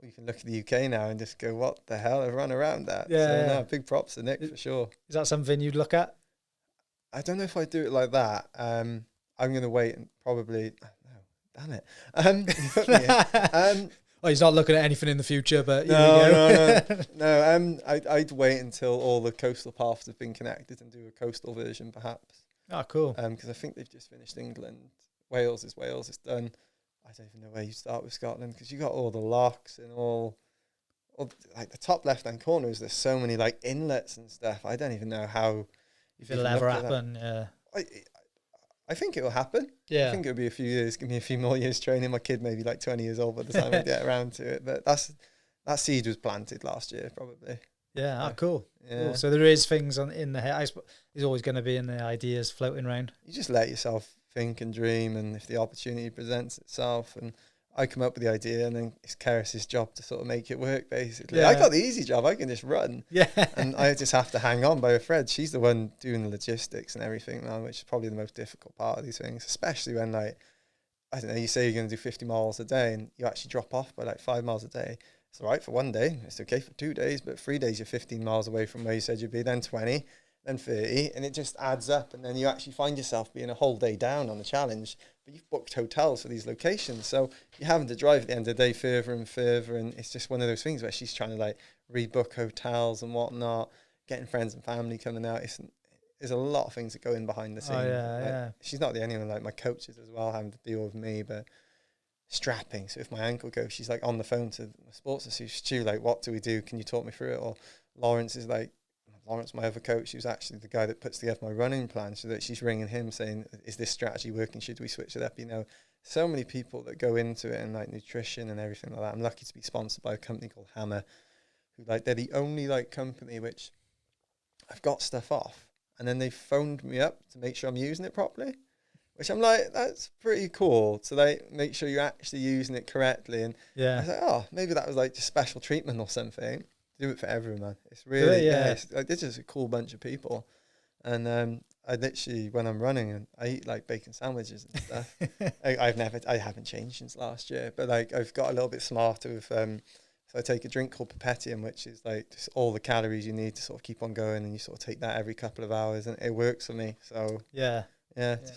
You can look at the UK now and just go, what the hell? I've run around that. Yeah. So, no, big props to Nick for sure. Is that something you'd look at? I don't know if I do it like that. I'm going to wait and probably... No, damn it. He's not looking at anything in the future, but no. I'd wait until all the coastal paths have been connected and do a coastal version, perhaps. Oh, cool. Because I think they've just finished England. Wales is done. I don't even know where you start with Scotland, because you got all the locks and all like the top left-hand corners. There's so many like inlets and stuff. I don't even know how... If it'll ever happen, yeah. I think it'll happen. Yeah. I think it'll be a few years. Give me a few more years training. My kid may be like 20 years old by the time I get around to it. But that seed was planted last year, probably. Yeah, cool. Yeah. Cool. So there is things in the head. There's always going to be in the ideas floating around. You just let yourself think and dream, and if the opportunity presents itself, and I come up with the idea, and then it's Karis's job to sort of make it work, basically. Yeah. I got the easy job. I can just run. Yeah. And I just have to hang on by a thread. She's the one doing the logistics and everything now, which is probably the most difficult part of these things, especially when, like, I don't know, you say you're going to do 50 miles a day and you actually drop off by like 5 miles a day. It's all right for one day. It's okay for 2 days, but 3 days you're 15 miles away from where you said you'd be, then 20. then 30, and it just adds up. And then you actually find yourself being a whole day down on the challenge, but you've booked hotels for these locations. So you're having to drive at the end of the day further and further. And it's just one of those things where she's trying to like rebook hotels and whatnot, getting friends and family coming out. There's a lot of things that go in behind the scenes. Oh, yeah, like, yeah. She's not the only one, like my coaches as well, having to deal with me, but strapping. So if my ankle goes, she's like on the phone to my sports assistant, Stu, like, what do we do? Can you talk me through it? Or Lawrence, my other coach, he was actually the guy that puts together my running plan, so that she's ringing him saying, is this strategy working? Should we switch it up? You know, so many people that go into it, and like nutrition and everything like that. I'm lucky to be sponsored by a company called Hammer, who like, they're the only like company which I've got stuff off, and then they phoned me up to make sure I'm using it properly, which I'm like, that's pretty cool. So they make sure you're actually using it correctly. And I was like, oh, maybe that was like just special treatment or something. Do it for everyone, man. It's really, it's like, this is a cool bunch of people. And I literally, when I'm running, and I eat like bacon sandwiches and stuff. I haven't changed since last year, but like I've got a little bit smarter with, so I take a drink called Perpetium, which is like just all the calories you need to sort of keep on going, and you sort of take that every couple of hours, and it works for me. So yeah.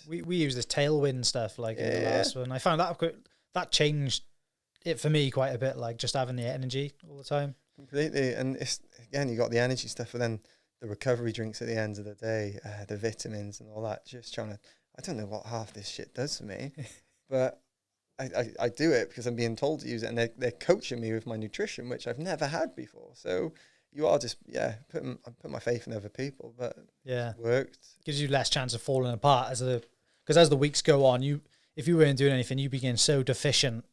We use this tailwind stuff like in the last one. I found that changed it for me quite a bit, like just having the energy all the time. Completely. And it's, again, you got the energy stuff, but then the recovery drinks at the end of the day, the vitamins and all that, just trying to, I don't know what half this shit does for me, but I do it because I'm being told to use it, and they're coaching me with my nutrition, which I've never had before. So you are just, I put my faith in other people, but it's worked. Gives you less chance of falling apart because as the weeks go on, if you weren't doing anything, you begin so deficient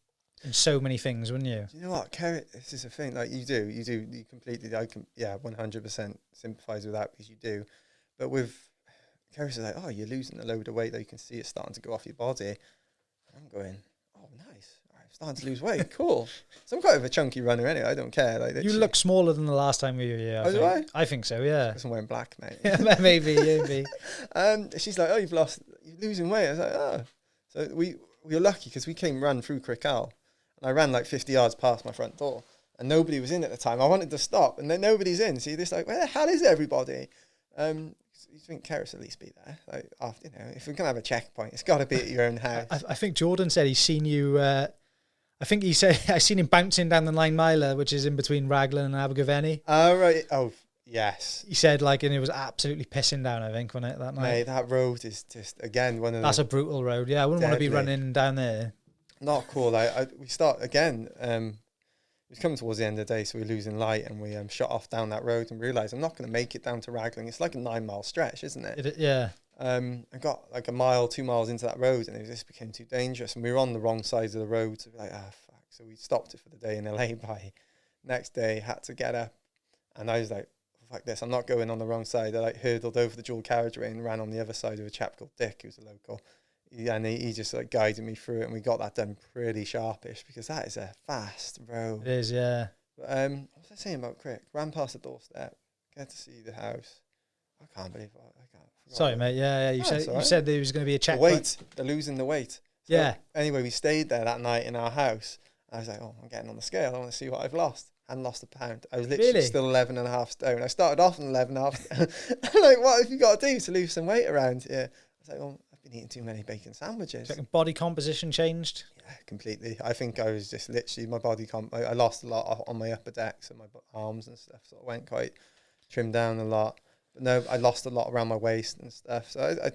in so many things, wouldn't you? Do you know what, Kerry? This is a thing. Like you completely. I can, 100% sympathise with that, because you do. But with Kerry's like, oh, you're losing a load of weight, that you can see it starting to go off your body. And I'm going, oh, nice. I'm starting to lose weight. Cool. So I'm quite of a chunky runner anyway. I don't care. Like you look smaller than the last time we were here. Do I? I think so. Yeah. Because I'm wearing black, mate. maybe. She's like, oh, you're losing weight. I was like, oh. So we were lucky because we came run through Crickell. I ran like 50 yards past my front door, and nobody was in at the time. I wanted to stop, and then nobody's in. So you're just like, where the hell is everybody? You think Keris at least be there? Like, after, if we're going to have a checkpoint, it's got to be at your own house. I think Jordan said he's seen you, I think he said, I seen him bouncing down the 9 miler, which is in between Raglan and Abergavenny. Oh, right. Oh, yes. He said, like, and it was absolutely pissing down, I think, wasn't it, that night? Mate, that road is just, again, That's a brutal road. Yeah, I wouldn't want to be running down there. Not cool. We start again. It was coming towards the end of the day, so we were losing light, and we shot off down that road and realised I'm not going to make it down to Raglan. It's like a 9-mile stretch, isn't it? Yeah. I got like a mile, 2 miles into that road, and it just became too dangerous, and we were on the wrong side of the road. So we're like, fuck. So we stopped it for the day in LA. By next day, had to get up, and I was like, fuck this, I'm not going on the wrong side. I like hurdled over the dual carriageway and ran on the other side with a chap called Dick, who's a local. And he just like guided me through it, and we got that done pretty sharpish, because that is a fast road. It is, yeah. But, what was I saying about Crick? Ran past the doorstep, get to see the house. I can't believe I can't. Sorry, mate. Yeah. You said there was going to be a checkpoint. They're losing the weight. So yeah. Anyway, we stayed there that night in our house. I was like, oh, I'm getting on the scale. I want to see what I've lost. I hadn't lost a pound. I was literally still 11.5 stone. I started off on 11.5 stone. I'm like, what have you got to do to lose some weight around here? I was like, well, I've been eating too many bacon sandwiches. Body composition changed? Yeah, completely. I think I was just literally, my body I lost a lot on my upper deck, so my arms and stuff sort of went quite trimmed down a lot. But no, I lost a lot around my waist and stuff. So I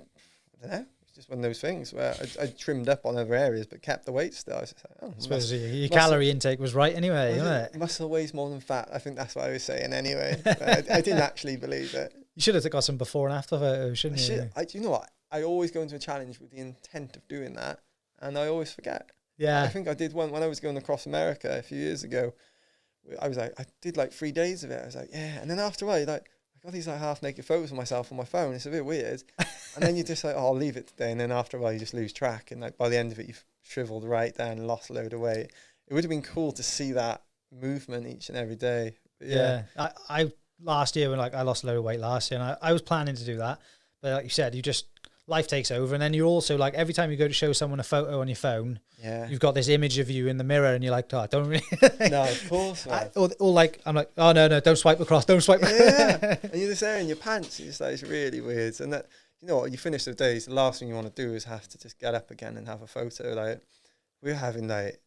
don't know. It's just one of those things where I trimmed up on other areas, but kept the weight still. I was just like, I suppose your calorie intake was right anyway, wasn't it? Muscle weighs more than fat. I think that's what I was saying anyway. I didn't actually believe it. You should have got some before and after photos, shouldn't you? You know what? I always go into a challenge with the intent of doing that, and I always forget. Yeah. I think I did one when I was going across America a few years ago. I was like, I did like 3 days of it. I was like, yeah. And then after a while, I got these like half naked photos of myself on my phone. It's a bit weird. And then you're just like, oh, I'll leave it today. And then after a while, you just lose track. And like by the end of it, you've shriveled right down and lost a load of weight. It would have been cool to see that movement each and every day. But yeah. I last year when I lost a load of weight last year, and I was planning to do that. But like you said, you just life takes over. And then you also like, every time you go to show someone a photo on your phone, you've got this image of you in the mirror and you're like, oh, I don't really. No, of course, man. Or like, I'm like, oh, no, don't swipe across, don't swipe. Yeah. And you're just there in your pants. It's like, it's really weird. And that, you know what, you finish the days, the last thing you want to do is have to just get up again and have a photo. Like, we were having like,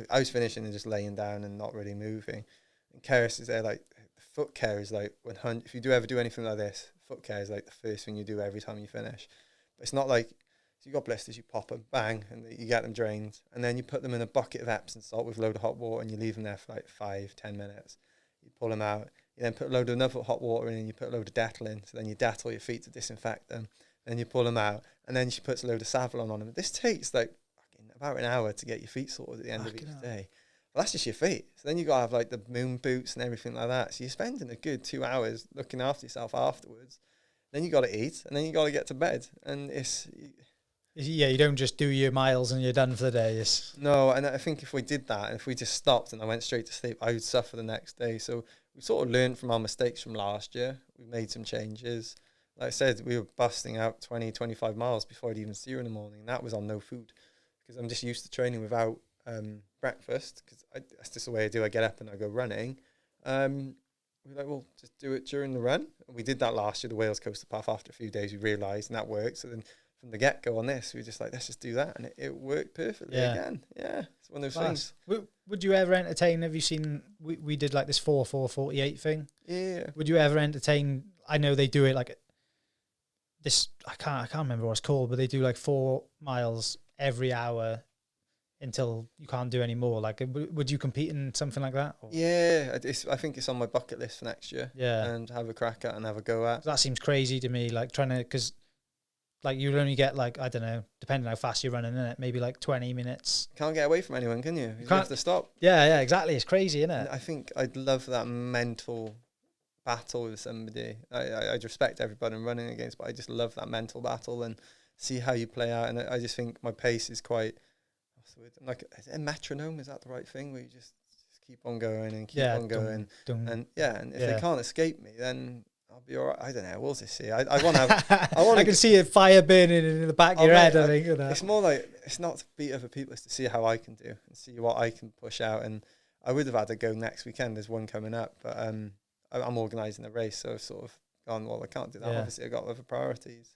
I was finishing and just laying down and not really moving. And Keris is there, like, the foot care is like, if you do ever do anything like this, foot care is like the first thing you do every time you finish. But it's not like, so you got blisters, you pop them, bang, and you get them drained. And then you put them in a bucket of Epsom salt with a load of hot water and you leave them there for like 5-10 minutes. You pull them out. You then put a load of another hot water in and you put a load of Dettol in. So then you Dettol your feet to disinfect them. Then you pull them out. And then she puts a load of Savlon on them. This takes like about an hour to get your feet sorted at the end of each day. Well, that's just your feet. So then you got to have like the moon boots and everything like that. So you're spending a good 2 hours looking after yourself afterwards. Then you got to eat and then you got to get to bed. And it's... Yeah, you don't just do your miles and you're done for the day. No, and I think if we did that, and if we just stopped and I went straight to sleep, I would suffer the next day. So we sort of learned from our mistakes from last year. We made some changes. Like I said, we were busting out 20-25 miles before I'd even see her in the morning. And that was on no food. Because I'm just used to training without breakfast, because that's just the way I do. I get up and I go running. We're like, well, just do it during the run. And we did that last year, the Wales Coastal Path. After a few days, we realised, and that worked. So then from the get-go on this, we were just like, let's just do that. And it worked perfectly again. Yeah, it's one of those things. Would you ever entertain, have you seen, we did like this 4-4-48 thing? Yeah. Would you ever entertain, I know they do it like this, I can't remember what it's called, but they do like 4 miles every hour until you can't do any more. Like, would you compete in something like that? Or? Yeah, I think it's on my bucket list for next year. Yeah. And have a crack at and have a go at. That seems crazy to me, like trying to, because like you'll only get like, I don't know, depending how fast you're running in it, maybe like 20 minutes. Can't get away from anyone, can you? You have to stop. Yeah, exactly. It's crazy, isn't it? And I think I'd love that mental battle with somebody. I'd respect everybody I'm running against, but I just love that mental battle and see how you play out. And I just think my pace is quite, like, is it a metronome? Is that the right thing? Where you just keep on going and keep on going. And if they can't escape me, then I'll be all right. I don't know. We'll just see. I want to have... I can see a fire burning in the back of your head, I think. It's more like, it's not to beat other people, it's to see how I can do and see what I can push out. And I would have had to go next weekend. There's one coming up, but I'm organising the race, so I've sort of gone, well, I can't do that. Yeah. Obviously, I've got other priorities.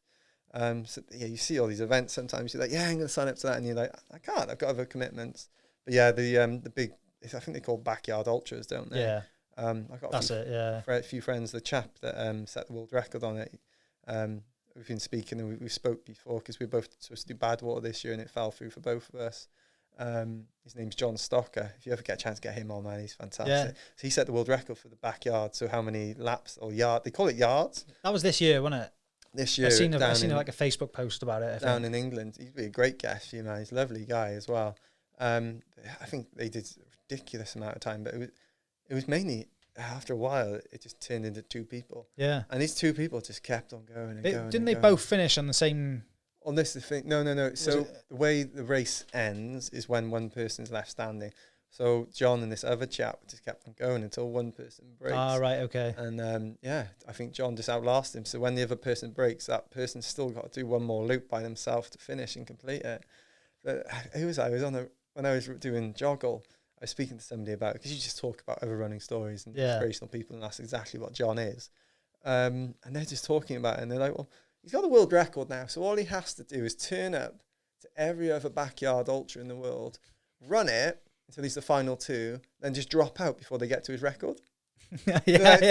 So yeah, you see all these events. Sometimes you're like, yeah, I'm going to sign up to that, and you're like, I can't. I've got other commitments. But yeah, the big, I think they call backyard ultras, don't they? Yeah. I've got a few friends. The chap that set the world record on it. We've been speaking, and we spoke before because we were both supposed to do Badwater this year, and it fell through for both of us. His name's John Stocker. If you ever get a chance to get him on, man, he's fantastic. Yeah. So he set the world record for the backyard. So how many laps or yard? They call it yards. That was this year, wasn't it? This year, I've seen like a Facebook post about it. Down in England, he'd be a great guest. You know, he's a lovely guy as well. I think they did a ridiculous amount of time, but it was mainly after a while it just turned into 2 people. Yeah, and these 2 people just kept on going and going. Didn't they both finish on the same? On this, the thing. No. So the way the race ends is when one person's left standing. So John and this other chap just kept on going until one person breaks. Ah, right, okay. And I think John just outlasted him. So when the other person breaks, that person's still got to do one more loop by themselves to finish and complete it. But when I was doing Jogle, I was speaking to somebody about it, because you just talk about other running stories and inspirational people, and that's exactly what John is. And they're just talking about it, and they're like, well, he's got a world record now, so all he has to do is turn up to every other backyard ultra in the world, run it until he's the final 2, then just drop out before they get to his record. Exactly.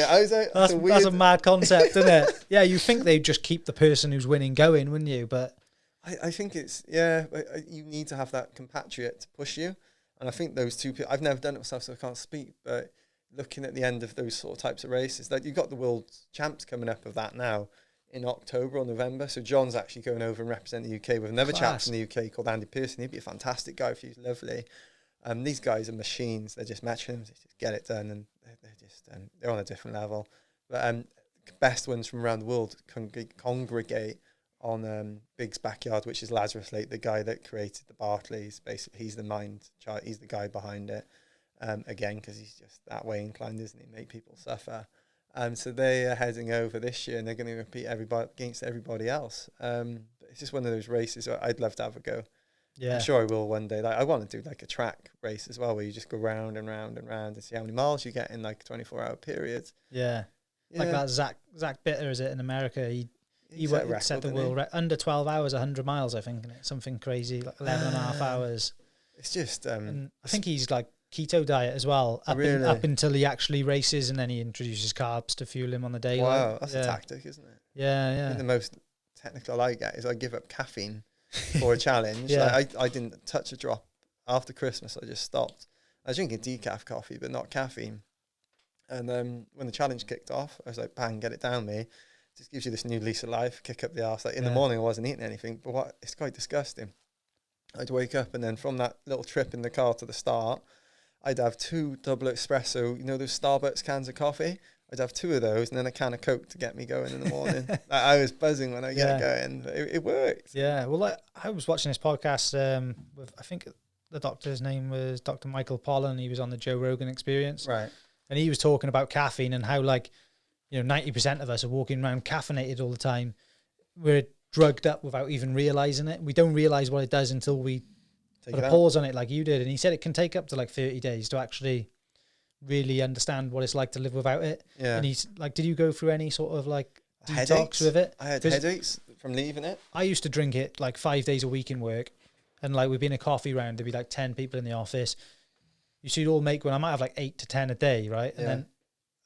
I was like, that's a mad concept, isn't it? Yeah, you think they'd just keep the person who's winning going, wouldn't you? But I think it's, you need to have that compatriot to push you. And I think those 2 people, I've never done it myself, so I can't speak, but looking at the end of those sort of types of races, like you've got the world champs coming up of that now in October or November. So John's actually going over and representing the UK with another chap from the UK called Andy Pearson. He'd be a fantastic guy for you. He's lovely. These guys are machines. They're just metronomes. They just get it done, and they're just they're on a different level. But best ones from around the world congregate on Big's backyard, which is Lazarus Lake, the guy that created the Bartleys. Basically, he's the mind child. He's the guy behind it. Again, because he's just that way inclined, isn't he? Make people suffer. So they are heading over this year, and they're going to compete against everybody else. But it's just one of those races where I'd love to have a go. Yeah. I'm sure I will one day. Like, I want to do like a track race as well, where you just go round and round and round and see how many miles you get in like a 24-hour period. Yeah. Like that Zach Bitter, is it, in America? He set the world record under 12 hours, 100 miles, I think, and it's something crazy, like 11 and a half hours. It's just and I think he's like keto diet as well, up until he actually races, and then he introduces carbs to fuel him on the day. Wow, that's a tactic, isn't it? Yeah, yeah. I think the most technical I get is I give up caffeine for a challenge. Yeah. Like, I didn't touch a drop after Christmas. I just stopped. I was drinking decaf coffee, but not caffeine. And when the challenge kicked off, I was like, bang, get it down me. It just gives you this new lease of life, kick up the arse. Like in the morning, I wasn't eating anything, but it's quite disgusting. I'd wake up, and then from that little trip in the car to the start, I'd have 2 double espresso, you know, those Starbucks cans of coffee. I'd have 2 of those and then a can of Coke to get me going in the morning. Like, I was buzzing when I get going. It worked. Yeah. Well, I was watching this podcast with, I think the doctor's name was Dr. Michael Pollan. He was on the Joe Rogan Experience. Right. And he was talking about caffeine and how, like, you know, 90% of us are walking around caffeinated all the time. We're drugged up without even realizing it. We don't realize what it does until we put a pause on it, like you did. And he said it can take up to like 30 days to actually really understand what it's like to live without it. Yeah. And he's like, did you go through any sort of like detox with it? I had headaches from leaving it. I used to drink it like 5 days a week in work. And like we'd be in a coffee round, there'd be like 10 people in the office. You should all make one. I might have like 8 to 10 a day, right? And then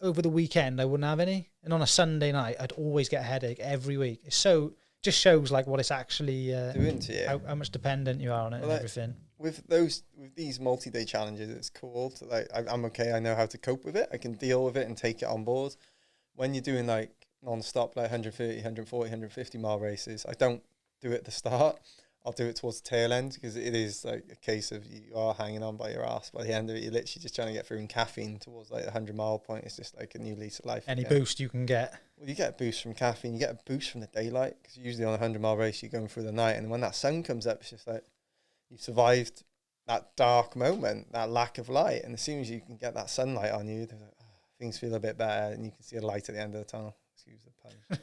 over the weekend, I wouldn't have any. And on a Sunday night, I'd always get a headache every week. It's so, just shows like what it's actually doing to you. How much dependent you are on it and everything. With these multi-day challenges, it's cool. So like I'm okay. I know how to cope with it. I can deal with it and take it on board. When you're doing like non-stop, like 130, 140, 150 mile races, I don't do it at the start. I'll do it towards the tail end, because it is like a case of you are hanging on by your ass. By the end of it, you're literally just trying to get through, and caffeine towards like the 100-mile point is just like a new lease of life. Any boost you can get. Well, you get a boost from caffeine. You get a boost from the daylight, because usually on a 100-mile race, you're going through the night. And when that sun comes up, it's just like you survived that dark moment, that lack of light. And as soon as you can get that sunlight on you, things feel a bit better, and you can see a light at the end of the tunnel. Excuse the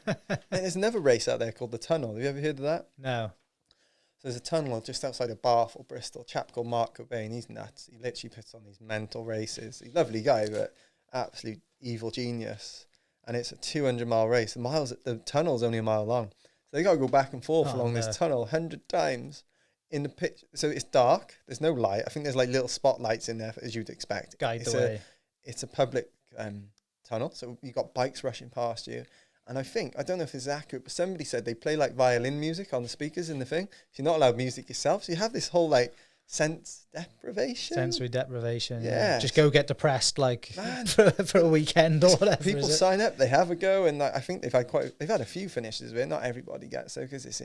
pun. And there's another race out there called the Tunnel. Have you ever heard of that? No. There's a tunnel just outside of Bath or Bristol. A chap called Mark Cobain. He's nuts. He literally puts on these mental races. He's a lovely guy, but absolute evil genius. And it's a 200-mile race. The tunnel's only a mile long. So they got to go back and forth along this tunnel 100 times in the pitch. So it's dark. There's no light. I think there's like little spotlights in there, as you'd expect. Guide the way. It's a public tunnel. So you got bikes rushing past you. And I don't know if this is accurate, but somebody said they play like violin music on the speakers in the thing. So you're not allowed music yourself. So you have this whole like sensory deprivation. Yeah. Just go get depressed like for a weekend or whatever. People sign up, they have a go, and I think they've had a few finishes with it. Not everybody gets so, because it's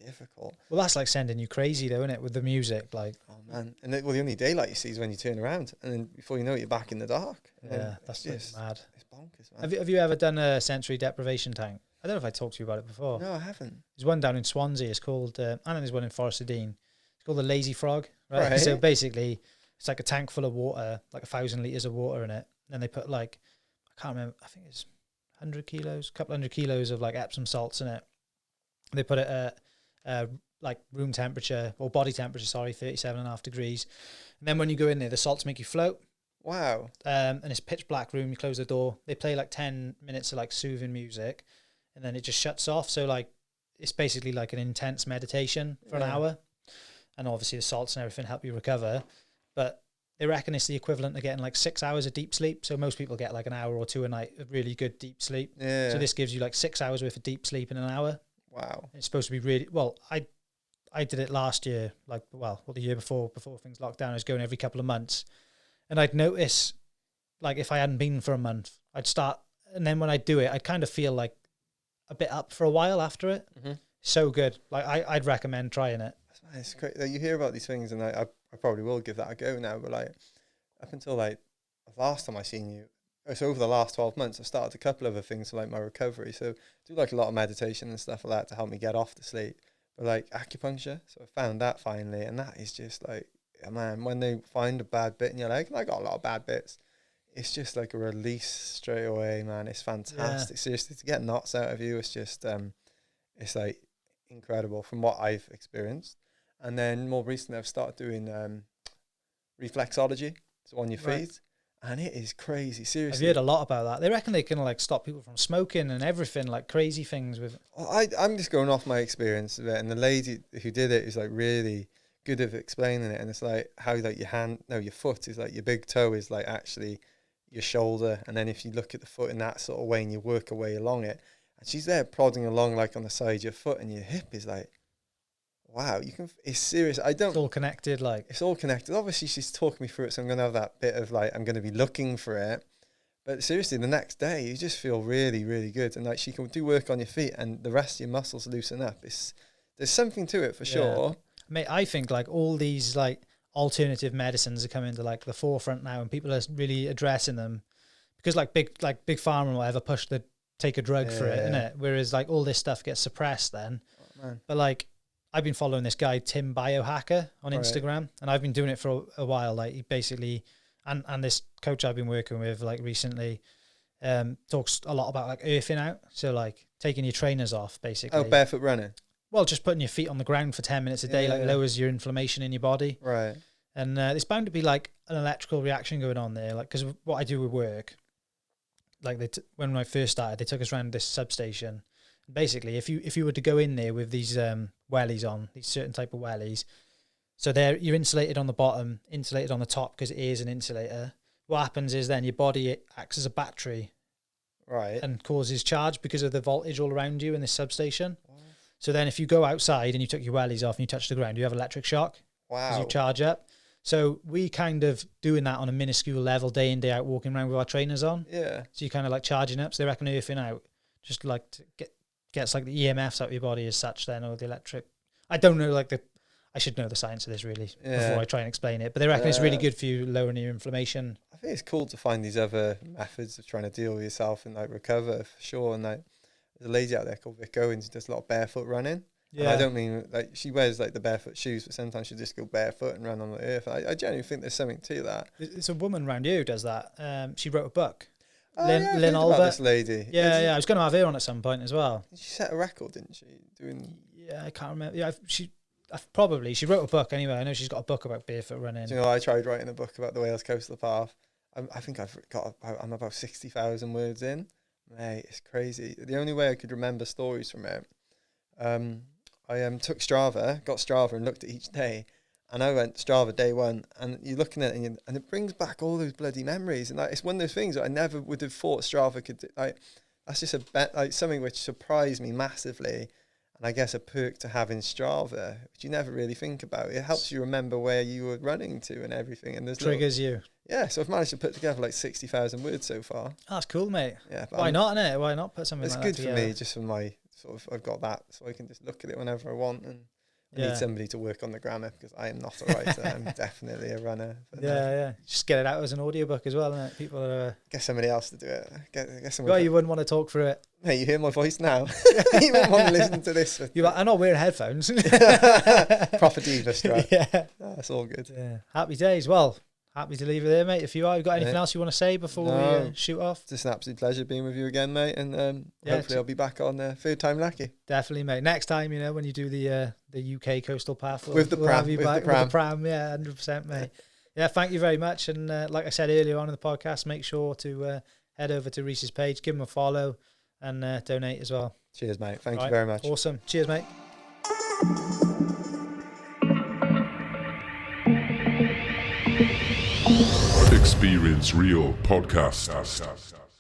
difficult. Well, that's like sending you crazy though, isn't it, with the music? Like, oh man, and the only daylight you see is when you turn around, and then before you know it, you're back in the dark. Yeah, that's just mad. It's bonkers, man. Have you ever done a sensory deprivation tank? I don't know if I talked to you about it before. No, I haven't. There's one down in Swansea. It's called, and there's one in Forest of Dean. It's called the Lazy Frog. Right. So basically, it's like a tank full of water, like 1,000 litres of water in it. And they put like, I can't remember, I think it's 100 kilos, a couple 100 kilos of like Epsom salts in it. They put it at like room temperature, or body temperature, 37.5 degrees. And then when you go in there, the salts make you float. Wow. And it's pitch black room. You close the door. They play like 10 minutes of like soothing music, and then it just shuts off. So like, it's basically like an intense meditation for an hour. And obviously the salts and everything help you recover. But they reckon it's the equivalent of getting like 6 hours of deep sleep. So most people get like an hour or two a night of really good deep sleep. Yeah. So this gives you like 6 hours worth of deep sleep in an hour. Wow. It's supposed to be really, well, I did it last year, the year before things locked down. I was going every couple of months. And I'd notice, like, if I hadn't been for a month, I'd start, and then when I do it, I'd kind of feel like a bit up for a while after it. Mm-hmm. So good. Like, I'd recommend trying it. It's great. Like, you hear about these things, and I probably will give that a go now. But like, up until like the last time I seen you, so over the last 12 months, I've started a couple other things for like my recovery. So I do like a lot of meditation and stuff like that to help me get off to sleep. But like acupuncture, so I found that finally, and that is just like, man, when they find a bad bit in your leg, and I got a lot of bad bits, it's just like a release straight away, man. It's fantastic. Seriously, to get knots out of you, it's just it's like incredible from what I've experienced. And then more recently, I've started doing reflexology, so on your feet, and it is crazy. Seriously, I've heard a lot about that. They reckon they can like stop people from smoking and everything, like crazy things with. I'm just going off my experience of it, and the lady who did it is like really good at explaining it, and it's like how like your foot is like your big toe is like actually your shoulder, and then if you look at the foot in that sort of way and you work your way along it, and she's there prodding along like on the side of your foot, and your hip is like, wow, you can. It's serious. It's all connected. Like it's all connected. Obviously, she's talking me through it, so I'm gonna have that bit of like I'm gonna be looking for it. But seriously, the next day you just feel really, really good, and like she can do work on your feet, and the rest of your muscles loosen up. There's something to it for sure. Mate, I think like all these like alternative medicines are coming to like the forefront now, and people are really addressing them because like big pharma or whatever take a drug for it, innit? Whereas like all this stuff gets suppressed then. Oh, man. But like I've been following this guy Tim Biohacker on Instagram, and I've been doing it for a while. Like he basically, and this coach I've been working with like recently, talks a lot about like earthing out. So like taking your trainers off, basically. Oh, barefoot running. Well, just putting your feet on the ground for 10 minutes a day like lowers your inflammation in your body. Right. And there's bound to be like an electrical reaction going on there. Like, because what I do with work, like when I first started, they took us around this substation. Basically, if you were to go in there with these wellies on, these certain type of wellies, so you're insulated on the bottom, insulated on the top because it is an insulator. What happens is then your body acts as a battery, right, and causes charge because of the voltage all around you in this substation. Wow. So then if you go outside and you took your wellies off and you touch the ground, you have electric shock. Wow. Because you charge up. So we kind of doing that on a minuscule level, day in, day out, walking around with our trainers on. Yeah. So you're kind of like charging up. So they reckon earthing out, just like to gets like the EMFs out of your body as such then, or the electric. I don't know, I should know the science of this really before I try and explain it. But they reckon it's really good for you lowering your inflammation. I think it's cool to find these other methods of trying to deal with yourself and like recover for sure. And like there's a lady out there called Vic Owens who does a lot of barefoot running. Yeah. And I don't mean like she wears like the barefoot shoes, but sometimes she just go barefoot and run on the earth. I genuinely think there's something to that. It's a woman around here who does that. She wrote a book. Lynn Albert. This lady. Yeah. I was going to have her on at some point as well. She set a record, didn't she? Yeah, I can't remember. Yeah, she wrote a book anyway. I know she's got a book about barefoot running. Do you know, I tried writing a book about the Wales Coastal Path. I think I'm about 60,000 words in. Mate, it's crazy. The only way I could remember stories from it, I took Strava, got Strava and looked at each day. And I went Strava day one, and you're looking at it, and it brings back all those bloody memories. And like, it's one of those things that I never would have thought Strava could do. Like, that's just something which surprised me massively. And I guess a perk to having Strava, which you never really think about. It helps you remember where you were running to and everything. And there's triggers you. Yeah, so I've managed to put together like 60,000 words so far. Oh, that's cool, mate. Yeah, why not, innit? Why not put something like that together? It's good for me, just for my sort of, I've got that, so I can just look at it whenever I want. And I need somebody to work on the grammar because I am not a writer. I'm definitely a runner. Yeah. Just get it out as an audiobook as well, innit? People are... Get somebody else to do it. Get well, you wouldn't want to talk through it. Hey, you hear my voice now? You wouldn't want to listen to this. I'm not wearing headphones. Proper diva strut. Yeah. That's all good. Yeah. Happy days. Well, happy to leave it there, mate. If you got anything else you want to say before we shoot off? Just an absolute pleasure being with you again, mate. And hopefully I'll be back on third time lucky. Definitely, mate. Next time, when you do the UK Coastal Path, with the pram, with the pram, yeah, 100%, mate. Yeah, thank you very much. And like I said earlier on in the podcast, make sure to head over to Rhys's page, give him a follow, and donate as well. Cheers, mate. Thank you very much. Awesome. Cheers, mate. Experience Real Podcast.